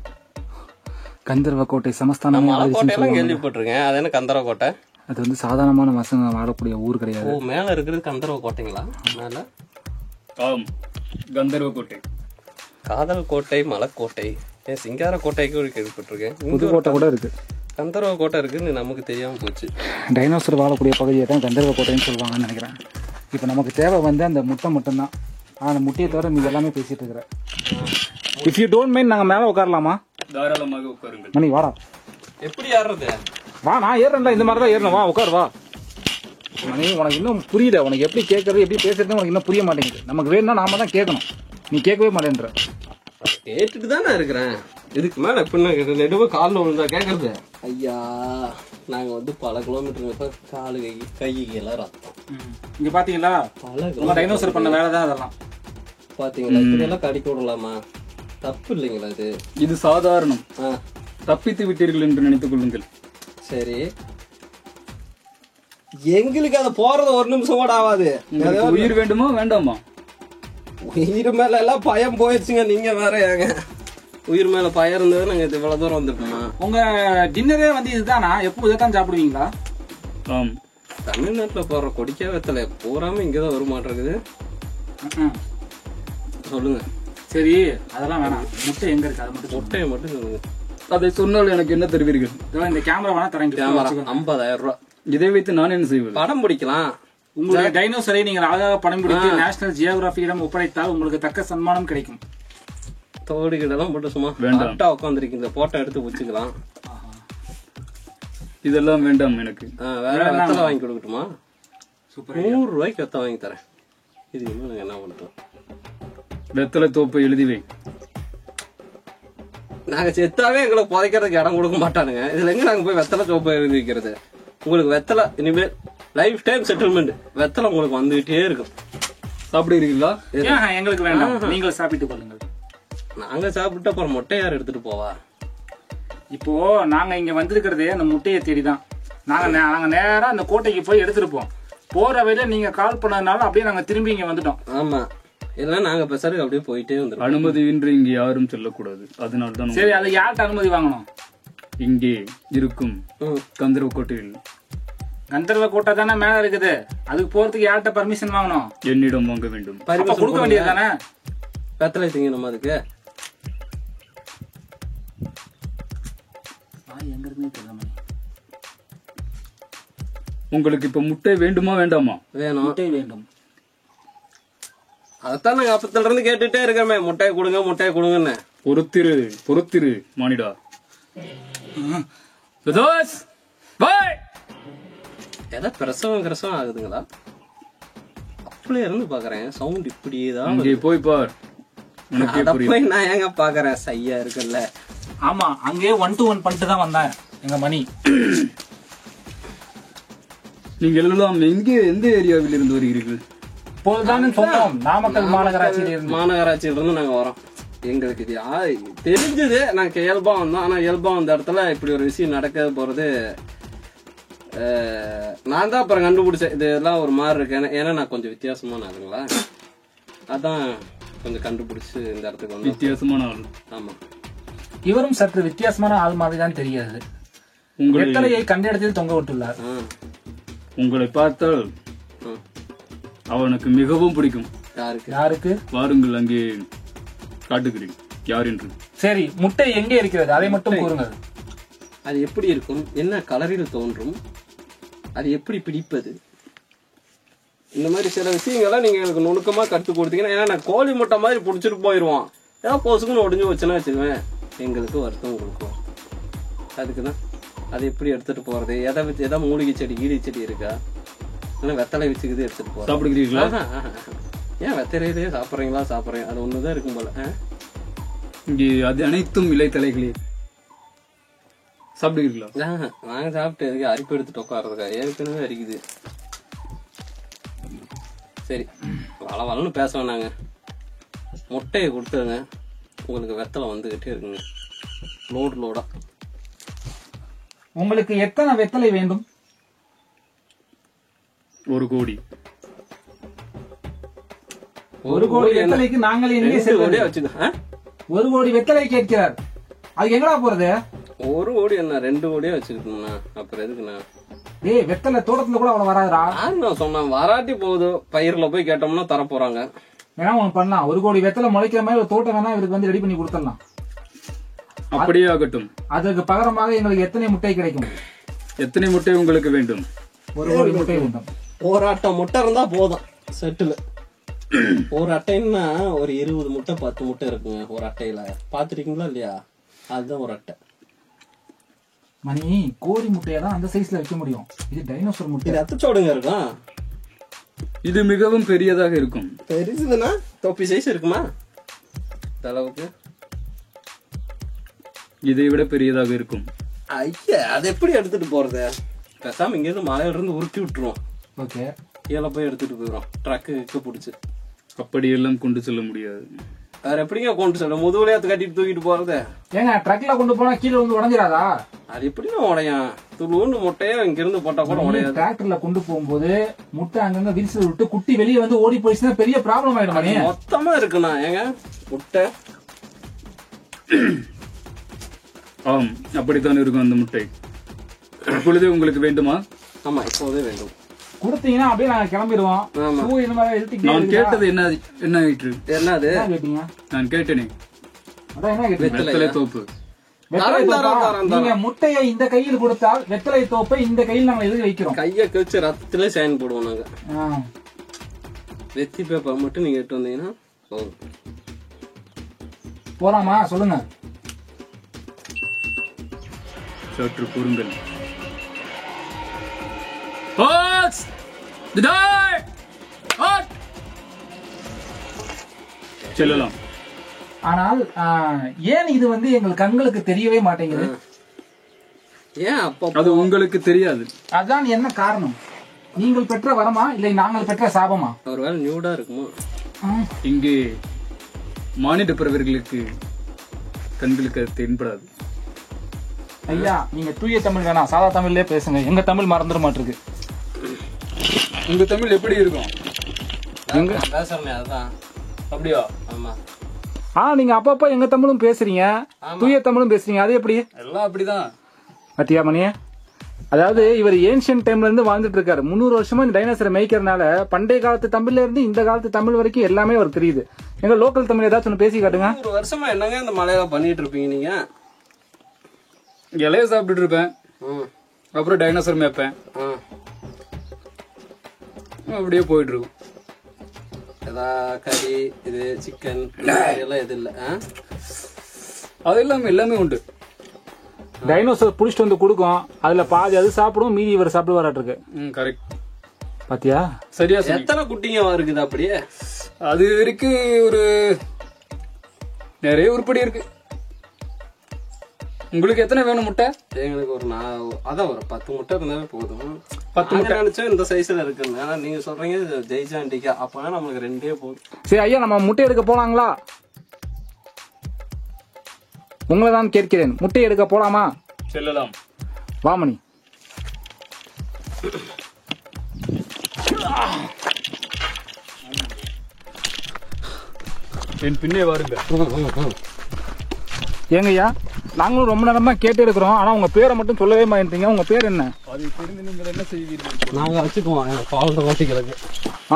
கந்தர்வ கோட்டை சமஸ்தானம்
மலைக்கோட்டையெல்லாம் கேள்விப்பட்டிருக்கேன். அது என்ன கந்தர்வ கோட்டை?
அது வந்து சாதாரணமான மசங்க வாழக்கூடிய ஊர் கிடையாது.
ஓ, மேல இருக்கிறது கந்தர்வ கோட்டைங்களா? மேல
ஆம், கந்தர்வ கோட்டை.
காதல் கோட்டை, மலைக்கோட்டை, சிங்கார கோட்டைக்கு கேள்விப்பட்டிருக்கேன்.
புதுக்கோட்டை கூட இருக்கு.
கந்தர்வ கோட்டை இருக்குன்னு நமக்கு தெரியாம போச்சு.
டைனோசர் வாழக்கூடிய பகுதியை தான் கந்தர்வ கோட்டைன்னு சொல்லுவாங்கன்னு நினைக்கிறேன். இப்போ நமக்கு தேவை வந்து அந்த முட்டை மட்டும்தான். அந்த முட்டையை தவிர மீது எல்லாமே பேசிட்டு இருக்கிறேன். இஃப் யூ டோன்ட் மைண்ட் நாங்கள் மேலே உட்காரலாமா?
தாராளமாக உட்காருங்கள்.
மணி வாடா.
எப்படி ஏறுறது?
வா, நான் ஏறேன்ல, இந்த மாதிரி தான் ஏறணும். வா உட்கார், வா. மணி உனக்கு இன்னும் புரியல. உனக்கு எப்படி கேட்கறது எப்படி பேசுறது உனக்கு இன்னும் புரிய மாட்டேங்குது. நமக்கு வேணும்னா நாம தான் கேட்கணும். நீ கேட்கவே மாட்டேன்ற.
கேட்டுட்டு தானே இருக்கிறேன். இதுக்கு மேல எப்படி நெடுவ காலில் விழுந்தா கேட்கறது? ஐயா, நாங்க வந்து பல கிலோமீட்டர் காலு கை எல்லாம் ரத்தம்.
இங்க பாத்தீங்களா, உங்க டைனோசர் பண்ண வேலை தான் அதெல்லாம்.
பாத்தீங்களா, இப்படி எல்லாம் கடிக்க விடலாமா? தப்பு இல்லைங்களா இது?
இது சாதாரணம். தப்பித்து விட்டீர்கள் என்று நினைத்துக் கொள்ளுங்கள்.
சரி, எங்களுக்கு அதை போறது ஒரு நிமிஷம் கூட ஆகாது.
உயிர் வேண்டுமா வேண்டாமா?
உயிர் மேல எல்லாம் பயம் போயிடுச்சுங்க. நீங்க வேற ஏங்க உயிர் மேல பயம் இருந்தது நாங்க இவ்வளவு தூரம் வந்துட்டோமா?
உங்க டின்னரே வந்து இதுதானா? எப்போ இதைத்தான் சாப்பிடுவீங்களா?
ஆம்.
தமிழ்நாட்டுல போடுற கொடிக்கா வெத்தலை பூராம இங்கதான் வர மாட்டேங்குது. சொல்லுங்க.
சரி, அதெல்லாம் வேணாம். முட்டை எங்க இருக்கு? அது மட்டும்
முட்டையை மட்டும் சொல்லுங்க.
அதை சொன்னால் எனக்கு என்ன தருவீர்கள்?
இந்த கேமரா வேணா தரேன்.
50,000 ரூபாய்.
இதை வைத்து நான் என்ன செய்வது?
படம் பிடிக்கலாம்.
உங்களுடைய டைனோசரை நீங்கள் அழகாக படம் பிடித்து நேஷனல் ஜியோகிராபியிடம் ஒப்படைத்தால் உங்களுக்கு தக்க சன்மானம் கிடைக்கும்.
தோடுகிட்டெல்லாம் போட்டு சும்மா கரெக்டா உட்காந்துருக்கு. போட்டோ எடுத்து வச்சுக்கலாம்.
இதெல்லாம் வேண்டாம் எனக்கு.
வேற வெத்தலை வாங்கி கொடுக்கட்டுமா? 100 ரூபாய்க்கு வெத்தலை வாங்கி தரேன். இது இன்னும் என்ன பண்ணுறோம்?
வெத்தலை தோப்பை எழுதி வை.
நாங்க செத்தாவே எங்களை புதைக்கிறதுக்கு இடம் கொடுக்க மாட்டானுங்க. இதுல எங்க நாங்க போய் வெத்தலை தோப்பை எழுதி வைக்கிறது? உங்களுக்கு வெத்தலை இனிமேல் லைஃப் டைம் செட்டில்மெண்ட். வெத்தலை உங்களுக்கு வந்துகிட்டே இருக்கும்.
சாப்பிடுறீங்களா?
எங்களுக்கு வேண்டாம், நீங்கள் சாப்பிட்டு கொள்ளுங்கள்.
நாங்க சாப்பிட்டு அப்புறம் முட்டை யார் எடுத்துட்டு போவா?
இப்போ நாங்க இங்க வந்திருக்கிறதே அந்த முட்டையை தேடிதான். நாங்க நேரா அந்த கோட்டைக்கு போய் எடுத்துருப்போம். போற வழியில நீங்க கால் பண்ணதுனால அப்படியே நாங்க திரும்பி இங்க வந்துட்டோம்.
ஆமா, இல்ல நாங்க பெசருக்கு அப்படியே போயிட்டே வந்துடும்.
அனுமதியின்றி இங்க யாரும் செல்லக்கூடாது. அதனால்தான்.
சரி, அது யார்கிட்ட அனுமதி வாங்கணும்?
இங்கே இருக்கும் கந்தர்வ கோட்டையில்.
கந்தர்வ கோட்டை தானே மேல இருக்குது. அதுக்கு போறதுக்கு யார்கிட்ட பர்மிஷன் வாங்கணும்?
என்னிடம் வாங்க வேண்டும்.
கொடுக்க வேண்டியது தானே?
வெத்தலை திங்கணுமா அதுக்கு?
உங்களுக்கு இப்ப முட்டை வேண்டுமா வேண்டாமா?
வேணும்.
முட்டை வேண்டும்.
அதத்தான் நாங்க அப்பத்துல இருந்து கேட்டுட்டே இருக்கோமே, முட்டையை கொடுங்க முட்டையை கொடுங்கன்னு.
பொறுத்திரு மானிடா.
ஏதோ பிரசவம் ஆகுதுங்களா? அப்படியே இருந்து பாக்குறேன். சவுண்ட் இப்படியேதான்.
இங்கே போய் பார்.
போய் நான் ஏங்க பாக்குறேன், சையா இருக்குல்ல.
ஆமா, அங்கேயே 1 to 1 பண்ணிட்டு தான் வந்தேன் எங்க மணி.
நீங்க எல்லாம் எந்த ஏரியாவில் இருந்து வருகிறீர்கள்?
நாமக்கல்
மாநகராட்சியில இருந்து நாங்க வரோம். எங்களுக்கு தெரிஞ்சது நாங்க இயல்பா வந்தோம். ஆனா இயல்பா வந்த இடத்துல இப்படி ஒரு விஷயம் நடக்க போறது நான் தான் அப்புறம் கண்டுபிடிச்சேன். இதெல்லாம் ஒரு மாதிரி இருக்கு. ஏன்னா நான் கொஞ்சம் வித்தியாசமான ஆளுங்களா, அதான் கொஞ்சம் கண்டுபிடிச்சு இந்த இடத்துக்கு வந்து.
வித்தியாசமான ஆள்?
ஆமா,
இவரும் சற்று வித்தியாசமான ஆள் மாதிரி தான் தெரியாது. வெத்தலையை கண்ட இடத்தில் தொங்க விட்டுள்ளார்.
உங்களை பார்த்தால் அவனுக்கு மிகவும் பிடிக்கும்.
யாருக்கு?
வாருங்கள், அங்கே காட்டுகிறேன் யார் என்று.
சரி, முட்டை எங்கே இருக்கிறது அதை மட்டும் கூறுங்கள்.
அது எப்படி இருக்கும், என்ன கலரில் தோன்றும், அது எப்படி பிடிப்பது, இந்த மாதிரி சில விஷயங்கள்லாம் நீங்க எனக்கு நுணுக்கமா கற்றுக் கொடுத்தீங்கன்னா. ஏன்னா நான் கோழி முட்டை மாதிரி பிடிச்சிட்டு போயிடுவான். ஏதாவது பொசுக்குன்னு ஒடிஞ்சு வச்சுன்னா வச்சுக்குவேன், எங்களுக்கு வருத்தம் கொடுக்கும். அதுக்குதான் அதை எப்படி எடுத்துட்டு போறது? எதை மூலிகை செடி கீழி செடி இருக்கா? இல்ல வெத்தலை வச்சுக்கிது எடுத்துட்டு போறோம்.
சாப்பிடுகிறீர்களா?
ஏன் வெத்தலையிலேயே சாப்பிட்றீங்க? அது ஒண்ணுதான் இருக்கும் போல.
இங்கே அது அனைத்தும் இலைத்தலைகளே. சாப்பிடுகிறீர்களா?
நாங்க சாப்பிட்டு எதுக்கு அரிப்பு எடுத்துட்டு உட்கார்றதுக்கா? ஏற்கனவே அரிக்குது. சரி, வளன்னு பேச வேணாங்க. முட்டையை கொடுத்துருங்க, உங்களுக்கு வெத்தலை வந்துகிட்டே இருக்குங்க. லோடா.
உங்களுக்கு எத்தனை வெத்தலை வேண்டும்?
1 கோடி.
1 கோடி வெத்தலைக்கு நாங்கள் எங்கே செல்வது? 1 கோடி வெத்தலை கேட்கிறார். அது எங்கடா போறது?
1 கோடி என்ன 2 கோடியே வச்சுக்கிட்டோம்னா அப்புறம் எதுக்குண்ணா?
ஏய், வெத்தலை தோட்டத்துல கூட அவ்வளவு வராதுடா.
நான் சொன்னேன் வராட்டி போகுது. பயிர்ல போய் கேட்டோம்னா தர போறாங்க.
வேணா ஒண்ணு பண்ணலாம், 1 கோடி வெத்தலை முளைக்கிற மாதிரி ஒரு தோட்டம் வேணா இவருக்கு வந்து ரெடி பண்ணி கொடுத்துடலாம்.
அப்படியே ஆகட்டும்.
அதுக்கு பகரமாக எங்களுக்கு எத்தனை முட்டை கிடைக்கும்?
எத்தனை முட்டை உங்களுக்கு வேண்டும்?
1 கோடி முட்டை வேண்டும்.
ஒரு அட்டை முட்டை இருந்தா போதும் செட்டில். ஒரு அட்டைன்னா ஒரு 20 முட்டை 10 முட்டை இருக்குங்க ஒரு அட்டையில. பாத்துருக்கீங்களா இல்லையா? அதுதான் ஒரு அட்டை.
மணி, கோழி முட்டையை தான் அந்த சைஸ்ல வைக்க முடியும். இது டைனோசர் முட்டை.
இது அத்தச்சோடுங்க இருக்கும்.
இது மிகவும் பெரியதாக இருக்கும்.
பெருசுதுன்னா தொப்பி சைஸ் இருக்குமா இந்த அளவுக்கு?
இதை விட பெரியதாக இருக்கும்.
ஐயா, அது எப்படி எடுத்துட்டு போறது? பேசாம இங்க இருந்து மலையில இருந்து உருட்டி விட்டுருவோம்.
ஓகே,
கீழே போய் எடுத்துட்டு போயிடும் ட்ரக்கு பிடிச்சு.
அப்படியெல்லாம் கொண்டு செல்ல முடியாது.
வேற எப்படிங்க கொண்டு செல்ல? முதுகுலையா கட்டிட்டு தூக்கிட்டு போறது?
ஏங்க ட்ரக்ல கொண்டு போனா கீழே வந்து உடஞ்சிராதா?
அது எப்படின்னா உடையும்? துளுன்னு முட்டையா இங்க இருந்து போட்டா கூட உடையாது.
டிராக்டர்ல கொண்டு போகும்போது முட்டை அங்கங்க விரிசல் விட்டு குட்டி வெளியே வந்து ஓடி போயிடுச்சுன்னா பெரிய ப்ராப்ளம் ஆயிடும். மணி,
மொத்தமா இருக்குண்ணா. ஏங்க முட்டை?
ஆம், அப்படித்தான் இருக்கும் அந்த முட்டை. இப்பொழுதே உங்களுக்கு வேண்டுமா?
ஆமா, இப்போதே வேண்டும்.
கொடுத்தீங்கன்னா அப்படியே நாங்க கிளம்பிடுவோம்.
நான் கேட்டது என்ன ஆயிற்று?
என்னது
கேட்டீங்க?
நான் கேட்டேனே,
அதான் என்ன கேட்டீங்க?
வெத்தலை தோப்பு.
வெத்தலை தோப்பா? நீங்க முட்டையை இந்த கையில் கொடுத்தால் வெத்தலை தோப்பை இந்த கையில் நாங்க எதுக்கு வைக்கிறோம்?
கைய கழிச்சு ரத்தத்திலே சைன் போடுவோம் நாங்க. வெத்தி பேப்பர் மட்டும் நீங்க எடுத்து வந்தீங்கன்னா
போலாமா? சொல்லுங்க.
சற்று பொறுங்கள். செல்லலாம்.
ஆனால் ஏன் இது வந்து எங்கள் கண்களுக்கு தெரியவே மாட்டேங்குது?
ஏன் அப்ப
அது உங்களுக்கு தெரியாது.
அதான் என்ன காரணம்? நீங்கள் பெற்ற வரமா இல்லை நாங்கள் பெற்ற சாபமா?
ஒருவேளை நியூடா இருக்குமோ?
இங்கே மானிட பிறவர்களுக்கு கண்களுக்கு அது தென்படாது.
ஐயா, நீங்க தூய தமிழ் வேணாம், சாதா தமிழ்லயே பேசுங்க. எங்க தமிழ் மறந்துட மாட்டிருக்கு.
உங்க தமிழ் எப்படி இருக்கும்?
எங்க பேசுறேன் அதுதான்.
அப்படியா?
ஆமா.
நீங்க அப்பப்ப எங்க தமிழும் பேசுறீங்க, தூய தமிழும் பேசுறீங்க. அது எப்படி?
எல்லாம் அப்படிதான்.
பத்தியா மணியே? அதாவது இவர் ஏன்ஷியன்ட் டைம்ல இருந்து வாழ்ந்துட்டு இருக்காரு. 300 வருஷமா இந்த டைனோசரை மேய்க்கிறதுனால பண்டைய காலத்து தமிழ்ல இருந்து இந்த காலத்து தமிழ் வரைக்கும் எல்லாமே அவர் தெரியுது. எங்க லோக்கல் தமிழ் ஏதாச்சும் ஒன்று பேசி காட்டுங்க.
100 வருஷமா என்னங்க இந்த மலையில பண்ணிட்டு இருப்பீங்க நீங்க?
இலைய சாப்பிட்டு இருப்பேன், அப்புறம் டைனோசர் மேய்ப்பேன், அப்படியே போயிட்டு இருக்கும்.
கறி இது சிக்கன் எல்லாம் எது இல்ல?
அது எல்லாமே உண்டு.
டைனோசர் புடிச்சிட்டு வந்து கொடுக்கும், அதுல பாதி அது சாப்பிடும், மீதி இவர் சாப்பிட்டு வராட்டு.
கரெக்ட்.
பாத்தியா?
சரியா?
எத்தனை குட்டிங்க இருக்குது அப்படியே?
அது இருக்கு, ஒரு நிறைய உருப்படி இருக்கு. உங்களுக்கு எத்தனை வேணும் முட்டை?
எங்களுக்கு ஒரு அதான் ஒரு 10 முட்டை இருந்தாலே போதும்.
10 முட்டை
நினைச்சா இந்த சைஸ்ல இருக்குன்னு. ஆனா நீங்க சொல்றீங்க ஜெய்சாண்டிக்கா, அப்பனா நம்மளுக்கு 2 போதும்.
சரி ஐயா, நம்ம முட்டை எடுக்க போலாங்களா? உங்களை தான் கேட்கிறேன், முட்டை எடுக்க போலாமா?
செல்லலாம்.
வாமணி.
என் பின்னே வாருங்க.
ஏங்கய்யா, நாங்களும் ரொம்ப நேரமா கேட்டு இருக்கிறோம், ஆனா உங்க பேரை மட்டும் சொல்லவே மாட்டீங்க. உங்க பேர் என்ன?
அதை தெரிந்து நீங்கள் என்ன செய்வீர்கள்?
நாங்க வச்சுக்குவோம் பால்ற ஓட்டிகளுக்கு.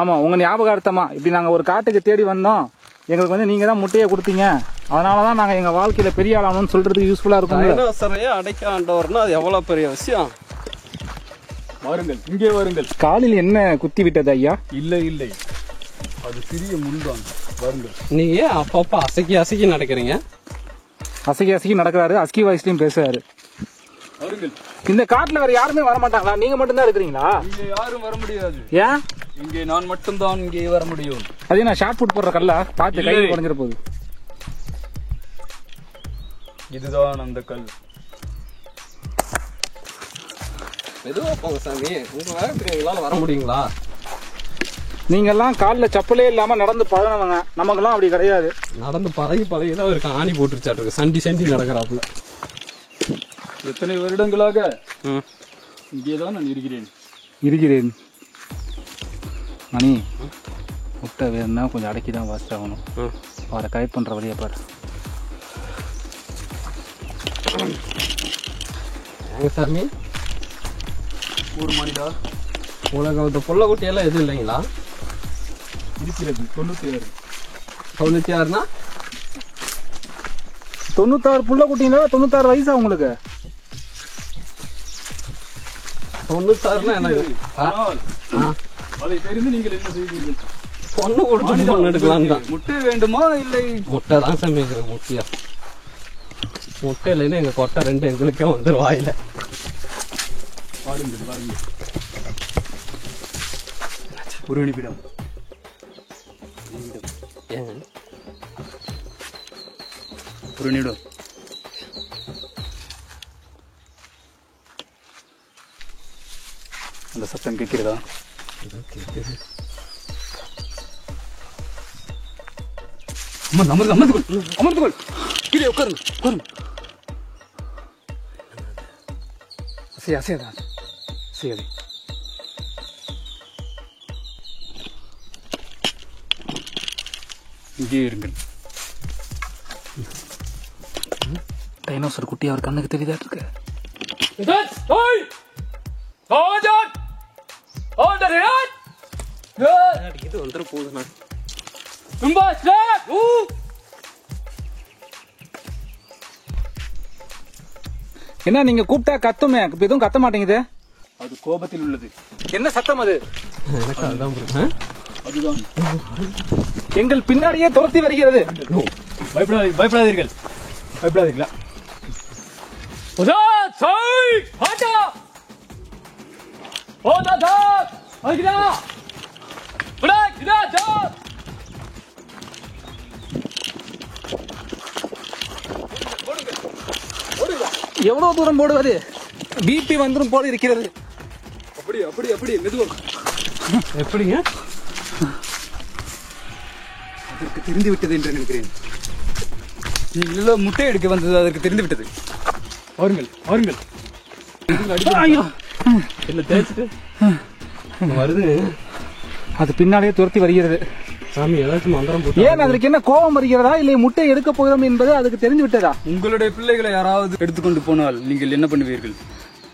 ஆமா, உங்க ஞாபகார்த்தமா இப்படி நாங்க ஒரு காட்டுக்கு தேடி வந்தோம், எங்களுக்கு வந்து நீங்க தான் முட்டையை கொடுத்தீங்க, அதனாலதான் நாங்க எங்க வாழ்க்கையில பெரிய ஆளானோம்னு சொல்றதுக்கு யூஸ்ஃபுல்லா இருக்கும்.
டைனோசரையே அடைக்க ஆண்டவர்னா அது எவ்வளவு பெரிய விஷயம்.
வாருங்கள், இங்கே வாருங்கள்.
காலில் என்ன குத்தி விட்டது ஐயா?
இல்லை, அது சிறிய முள்தான். வாருங்கள்.
நீங்க அப்பப்ப அசக்கி நடக்கிறீங்க.
அசகி நடக்கிறாரு, அஸ்கி வாய்ஸ்லயும் பேசுறாரு.
வருங்கள்.
இந்த காட்டுல வேற யாருமே வர மாட்டாங்களா? நீங்க மட்டும் தான் இருக்கிறீங்களா?
இங்கே யாரும் வர முடியாது.
ஏன்?
இங்கே நான் மட்டும்தான் இங்கே வர முடியும்.
அதே நான் ஷார்ட் புட் போடுற கல்ல பார்த்து கை குறைஞ்சிட போகுது.
இதுதான் அந்த கல்.
மெதுவா போங்க சாமி. உங்க வேகத்துக்கு எங்களால வர முடியுங்களா?
நீங்க எல்லாம் காலில் செப்பலே இல்லாம நடந்து பழகினவங்க, நமக்கெல்லாம் அப்படி கிடையாது.
நடந்து பழகிதான் இருக்கான். ஆணி போட்டுருச்சாட்டு சண்டி நடக்கிறாப்புல.
எத்தனை வருடங்களாக இங்கேதான் நான் இருக்கிறேன்.
மணி முட்டை வேணும்னா கொஞ்சம் அடக்கி தான் வாசிச்சாகணும். அவரை கரெக்ட் பண்ற வழியை பாரு.
சாமி
ஒரு மணிடா.
உலக புள்ள குட்டியெல்லாம் எதுவும் இல்லைங்களா?
இருக்கிறது 96.
96னா
96 புள்ள குட்டிங்களா? 96 வயசா உங்களுக்கு?
96னா என்ன?
ஆனால் அதை தெரிந்து நீங்கள் என்ன செய்வீர்கள்?
பொண்ணு கொடுத்து பொண்ணு எடுக்கலாம் தான்.
முட்டை வேண்டுமா இல்லை?
முட்டை தான் சாமி முக்கியா. முட்டை இல்லைன்னா எங்க கொட்டை 2 எங்களுக்கே வந்துடும் வாயில.
பாருங்கள். ஒரு நிமிடம். ஒரு நிமிடம். அந்த சத்தம் கேட்கிறதா? அமர்ந்துகொள். கீழே உட்காருங்க. அசையாதே. இங்கே இருங்கள்.
டைனோசர் குட்டி அவர் கண்ணுக்கு தெரியுதா இருக்கு?
இது வந்துட போகுதுண்ணா.
என்ன நீங்க கூப்பிட்டா கத்துமே, எதுவும் கத்த மாட்டேங்குது?
அது கோபத்தில் உள்ளது.
என்ன சத்தம் அது?
எனக்கு அதுதான் புரியும்.
அதுதான்
எங்கள் பின்னாடியே துரத்தி வருகிறது.
பயப்படாதீர்கள்.
எவ்வளவு தூரம் போடுவது? பிபி வந்துடும் போல இருக்கிறது.
அப்படி மெதுவா.
எப்படிங்க?
அதற்கு தெரிந்து விட்டது என்று நினைக்கிறேன். நீங்கள் முட்டை எடுக்க வந்தது அதற்கு தெரிந்து விட்டது. வாருங்கள்.
ஐயோ,
இல்ல தேய்ச்சிட்டு வருது.
அது பின்னாலேயே துரத்தி வருகிறது.
சாமி ஏதாச்சும் மந்திரம் போட்டு.
ஏன் அதற்கு என்ன கோபம் வருகிறதா இல்லை முட்டை எடுக்க போகிறோம் என்பது அதுக்கு தெரிந்து விட்டதா?
உங்களுடைய பிள்ளைகளை யாராவது எடுத்துக்கொண்டு போனால் நீங்கள் என்ன பண்ணுவீர்கள்?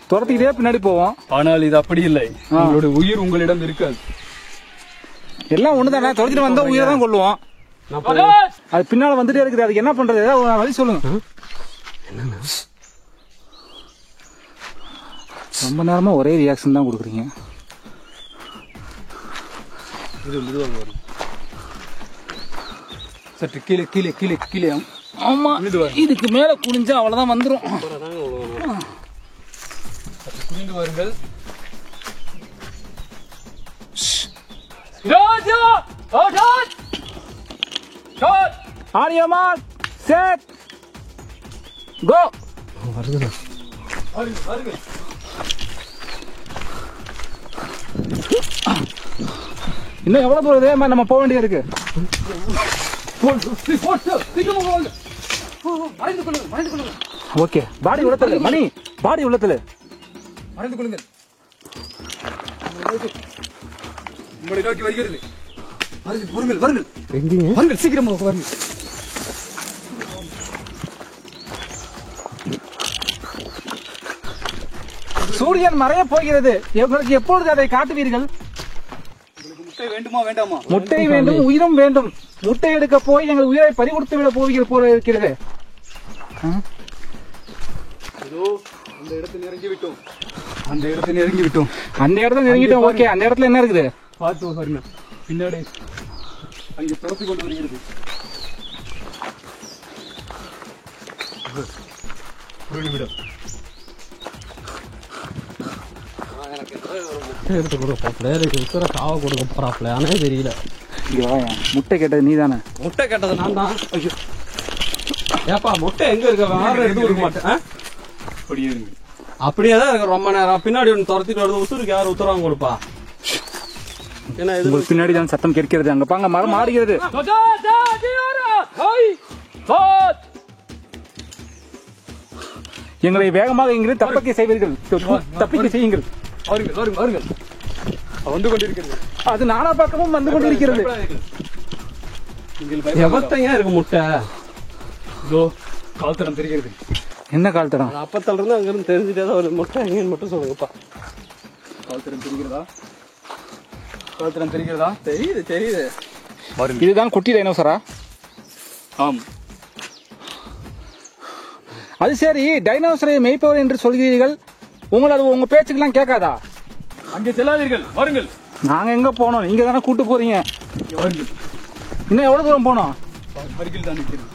துரத்திக்கிட்டே பின்னாடி போவோம்.
ஆனால் இது அப்படி இல்லை. உங்களுடைய உயிர் உங்களிடம் இருக்காது.
எல்லாம் ஒண்ணுதானே. துரத்திட்டு வந்தா உயிரை தான் கொள்ளுவோம். அது பின்னால வந்துட்டே இருக்குது. அதுக்கு என்ன பண்றது? ஏதாவது வழி சொல்லுங்க. ரொம்ப நேரமா ஒரே ரியாக்ஷன் தான் கொடுக்குறீங்க.
சற்று கீழே.
ஆமா, இதுக்கு மேல குனிஞ்சா அவ்வளவுதான் வந்துரும்.
குனிந்து வாருங்கள்.
On your mark, set, go.
வருதுண்ணா.
வாருங்கள்.
இன்னும் எவ்வளவு தூரம் இதே மாதிரி நம்ம போக வேண்டியது இருக்கு? ஓகே, பாடி உள்ளத்துல மணி, பாடி உள்ளத்துல
மறைந்து கொள்ளுங்கள். உங்களை நோக்கி வருகிறது. வாருங்கள்.
எங்கீங்க?
வாருங்கள், சீக்கிரமாக வாருங்கள்.
சூரியன் மறைய போகிறது. உங்களுக்கு எப்பொழுது அதை காட்டுவீர்கள்?
முட்டை வேண்டுமா வேண்டாமா?
முட்டை வேண்டும், உயிரும் வேண்டும். முட்டை எடுக்க போய் எங்கள் உயிரை பறிகொடுத்து விட போவீர்கள் போல இருக்கிறது.
அந்த இடத்தில் நெருங்கி விட்டோம். அந்த இடத்துல
நெருங்கிட்டோம். ஓகே, அந்த இடத்துல என்ன இருக்குது?
பார்த்து பாருங்க. பின்னாடி அங்கே துரத்தி கொண்டு வருகிறது. ஒரு நிமிடம்.
முட்டை எடுத்து கொடுப்பாப்ல, உத்தர காவை கொடுக்க போறாப்ல, ஆனே தெரியல.
இங்க வாயா, முட்டை கேட்டது நீ தானே?
முட்டை கேட்டது நான் தான். ஐயோ ஏப்பா முட்டை எங்க இருக்க? வேற எதுவும் இருக்க மாட்டேன். அப்படியே தான் இருக்கு ரொம்ப நேரம். பின்னாடி ஒன்று துரத்திட்டு வருது. உசுருக்கு யார் உத்தரவாங்க கொடுப்பா? ஏன்னா இது
உங்களுக்கு பின்னாடி தான் சத்தம் கேட்கிறது. அங்க பாங்க மரம் மாறுகிறது. எங்களை வேகமாக இங்கிருந்து தப்பிக்க செய்வீர்கள். தப்பிக்க செய்யுங்கள்.
வாருங்கள் வாருங்கள் வாருங்கள். வந்து கொண்டிருக்கிறது.
அது நானா பக்கமும் வந்து கொண்டிருக்கிறது.
எவத்தையா இருக்கு முட்டை?
இதோ கால்தடம் தெரிகிறது.
என்ன கால் தடம்?
அப்பத்துல இருந்து அங்க இருந்து தெரிஞ்சுட்டே தான் ஒரு முட்டை எங்கன்னு மட்டும் சொல்லுங்கப்பா.
கால்தடம் தெரிகிறதா? கால்தடம் தெரிகிறதா?
தெரியுது தெரியுது.
வாருங்கள்.
இதுதான் குட்டி டைனோசரா?
ஆம்.
அது சரி, டைனோசரை மேய்ப்பவர் என்று சொல்கிறீர்கள். உங்களது உங்க பேச்சுக்கெல்லாம் கேட்காதா?
அங்கே செல்லாதீர்கள். வாருங்கள்.
நாங்க எங்க போனோம்? நீங்க தானே கூட்டு போறீங்க.
வாருங்கள்.
இன்னும் எவ்வளவு தூரம் போனோம்?
அருகில் தான் இருக்கிறது.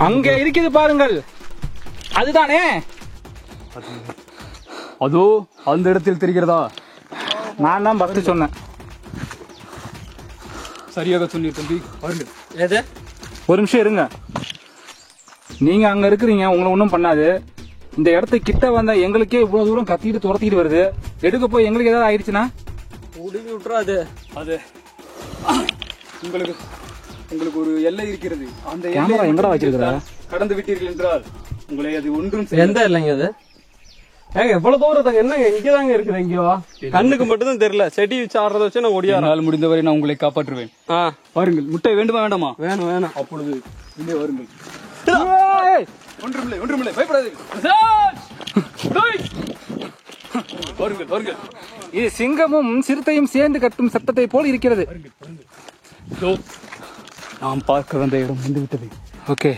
அங்க இருக்குது பாருங்கள். அதுதானே?
அதோ அந்த இடத்தில் தெரிகிறதா?
நான் தான் பக்தி சொன்னேன்.
சரியாக சொன்னீர் தம்பி. வாருங்கள்.
எது?
ஒரு நிமிஷம் இருங்க. நீங்க அங்க இருக்கிறீங்க, உங்களை ஒன்றும் பண்ணாது. இந்த இடத்துக்கு கிட்ட வந்தா எங்களுக்கே இவ்வளவு தூரம் கத்திட்டு துரத்திட்டு வருது. எடுக்க போய் எங்களுக்கு ஏதாவது ஆயிடுச்சுன்னா
உடுங்கி விட்டுறாது.
அது உங்களுக்கு உங்களுக்கு ஒரு எல்லை இருக்கிறது. அந்த
கேமரா எங்கடா வச்சிருக்கிற?
கடந்து விட்டீர்கள் என்றால் உங்களை அது ஒன்றும்
எந்த இல்லைங்க அது? ஏங்க எவ்வளவு தூரத்துக்கு என்னங்க இங்கதாங்க இருக்குது? எங்கேயோ கண்ணுக்கு மட்டும் தான் தெரியல. செடி வச்சு ஆடுறத வச்சு நான் ஒடியாரு.
நாள் முடிந்தவரை நான் உங்களை காப்பாற்றுவேன். வாருங்கள். முட்டை வேண்டுமா வேண்டாமா?
வேணும் வேணும்.
அப்பொழுது இங்கே வாருங்கள்.
ஏய்!
ஒன்றுமில்லை ஒன்றுமில்லை, பயப்படாதீர்கள். வாருங்கள் வாருங்கள்.
இது சிங்கமும் சிறுத்தையும் சேர்ந்து கட்டும் சத்தத்தை போல் இருக்கிறது.
இதோ நாம் பார்க்க வந்த இடம் வந்து விட்டது.
ஓகே,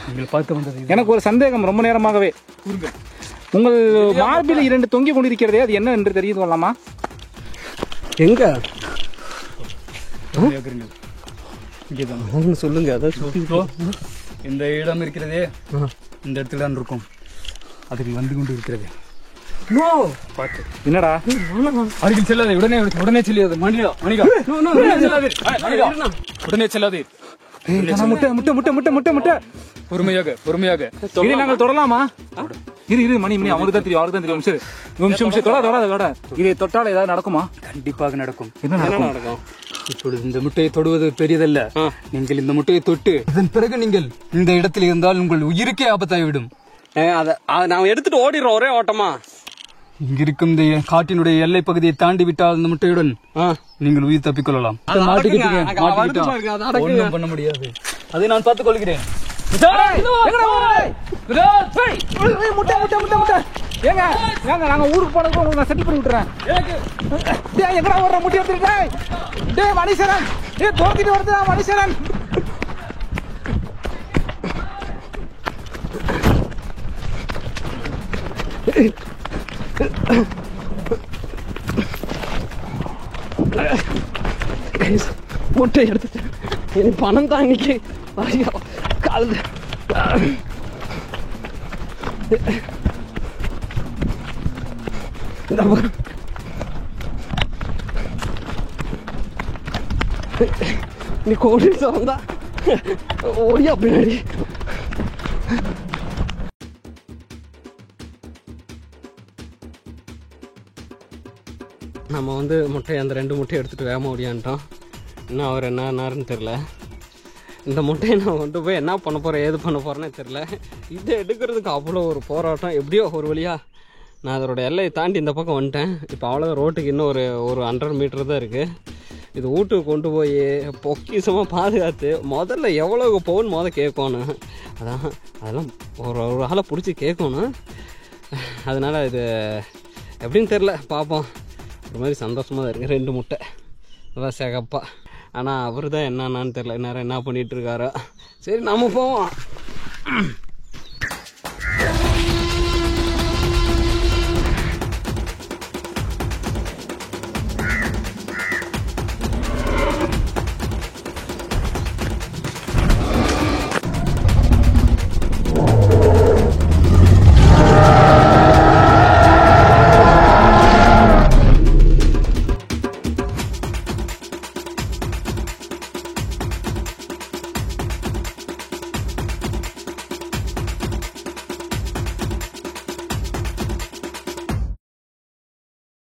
நீங்கள் பார்க்க வந்தது
எனக்கு ஒரு சந்தேகம் ரொம்ப நேரமாகவே.
கூறுங்கள்.
உங்கள் மார்பில் 2 தொங்கி கொண்டிருக்கிறதே, அது என்ன என்று தெரிந்து கொள்ளலாமா?
எங்க
இங்கேதான்
சொல்லுங்க. அதான்
இதோ இந்த இடம் இருக்கிறதே, இந்த இடத்துல தான் இருக்கும். அதில் வந்து கொண்டு இருக்கிறது. பார்த்து
என்னடா?
அருகில் செல்லாதே. உடனே செல்லாது. மணிகா மணிகா உடனே செல்லாதே.
முட்டை முட்டை முட்டை முட்டை முட்டை முட்டை.
பொறுமையாக பொறுமையாக.
இதை நாங்கள் தொடலாமா? இரு மணி அவருக்கு தான் தெரியும், அவருக்கு தான் தெரியும். நிமிஷம் தொட. இதை தொட்டால் ஏதாவது நடக்குமா?
கண்டிப்பாக நடக்கும்.
என்ன நடக்கும்?
இப்பொழுது இந்த முட்டையை தொடுவது பெரியதல்ல. நீங்கள் இந்த முட்டையை தொட்டு இதன் பிறகு நீங்கள் இந்த இடத்தில் இருந்தால் உங்கள் உயிருக்கே ஆபத்தாகிவிடும்.
நான் எடுத்துட்டு ஓடிடுறோம் ஒரே ஓட்டமா.
இங்கிருக்கும் இந்த காட்டினுடைய எல்லை பகுதியை தாண்டி விட்டால் அந்த முட்டையுடன் நீங்கள் உயிர் தப்பிக்கொள்ளலாம். ஒன்றும் பண்ண முடியாது. அதை நான் பார்த்துக் கொள்கிறேன்.
நாங்க ஊருக்கு போனதுக்கு உங்களுக்கு நான் செட்டில் பண்ணி விட்டுறேன். எங்கடா வர்ற முட்டி எடுத்துட்டு மணிசரன் தோத்திட்டு வருதுடா மணிசரன்.
முட்டை எடுத்துட்டேன். எனக்கு பணம் தான் இன்னைக்கு காலு. நீ கோடி வந்தா ஓடியா பின்னாடி. நம்ம வந்து முட்டையை அந்த 2 முட்டையை எடுத்துகிட்டு வேகமாக ஓடியான்ட்டோம். இன்னும் அவர் என்னன்னு தெரில. இந்த முட்டையை நான் கொண்டு போய் என்ன பண்ண போகிறேன், ஏது பண்ண போகிறேன்னே தெரில. இதை எடுக்கிறதுக்கு அவ்வளோ ஒரு போராட்டம். எப்படியோ ஒரு வழியாக நான் அதோட எல்லையை தாண்டி இந்த பக்கம் வந்துட்டேன். இப்போ அவ்வளோ ரோட்டுக்கு இன்னும் ஒரு 100 மீட்டர் தான் இருக்குது. இது வீட்டுக்கு கொண்டு போய் பொக்கிசமாக பாதுகாத்து முதல்ல எவ்வளோ போகணும் கேட்கணும். அதெல்லாம் ஒரு ஆளை பிடிச்சி கேட்கணும். அதனால் இது எப்படின்னு தெரில, பார்ப்போம். ஒரு மாதிரி சந்தோஷமாக தான் இருக்குது. 2 முட்டை அதான் சேகப்பா. ஆனால் அவர் தான் என்னன்னு தெரில, நேரம் என்ன பண்ணிகிட்டு இருக்காரோ. சரி நம்ம போவோம்.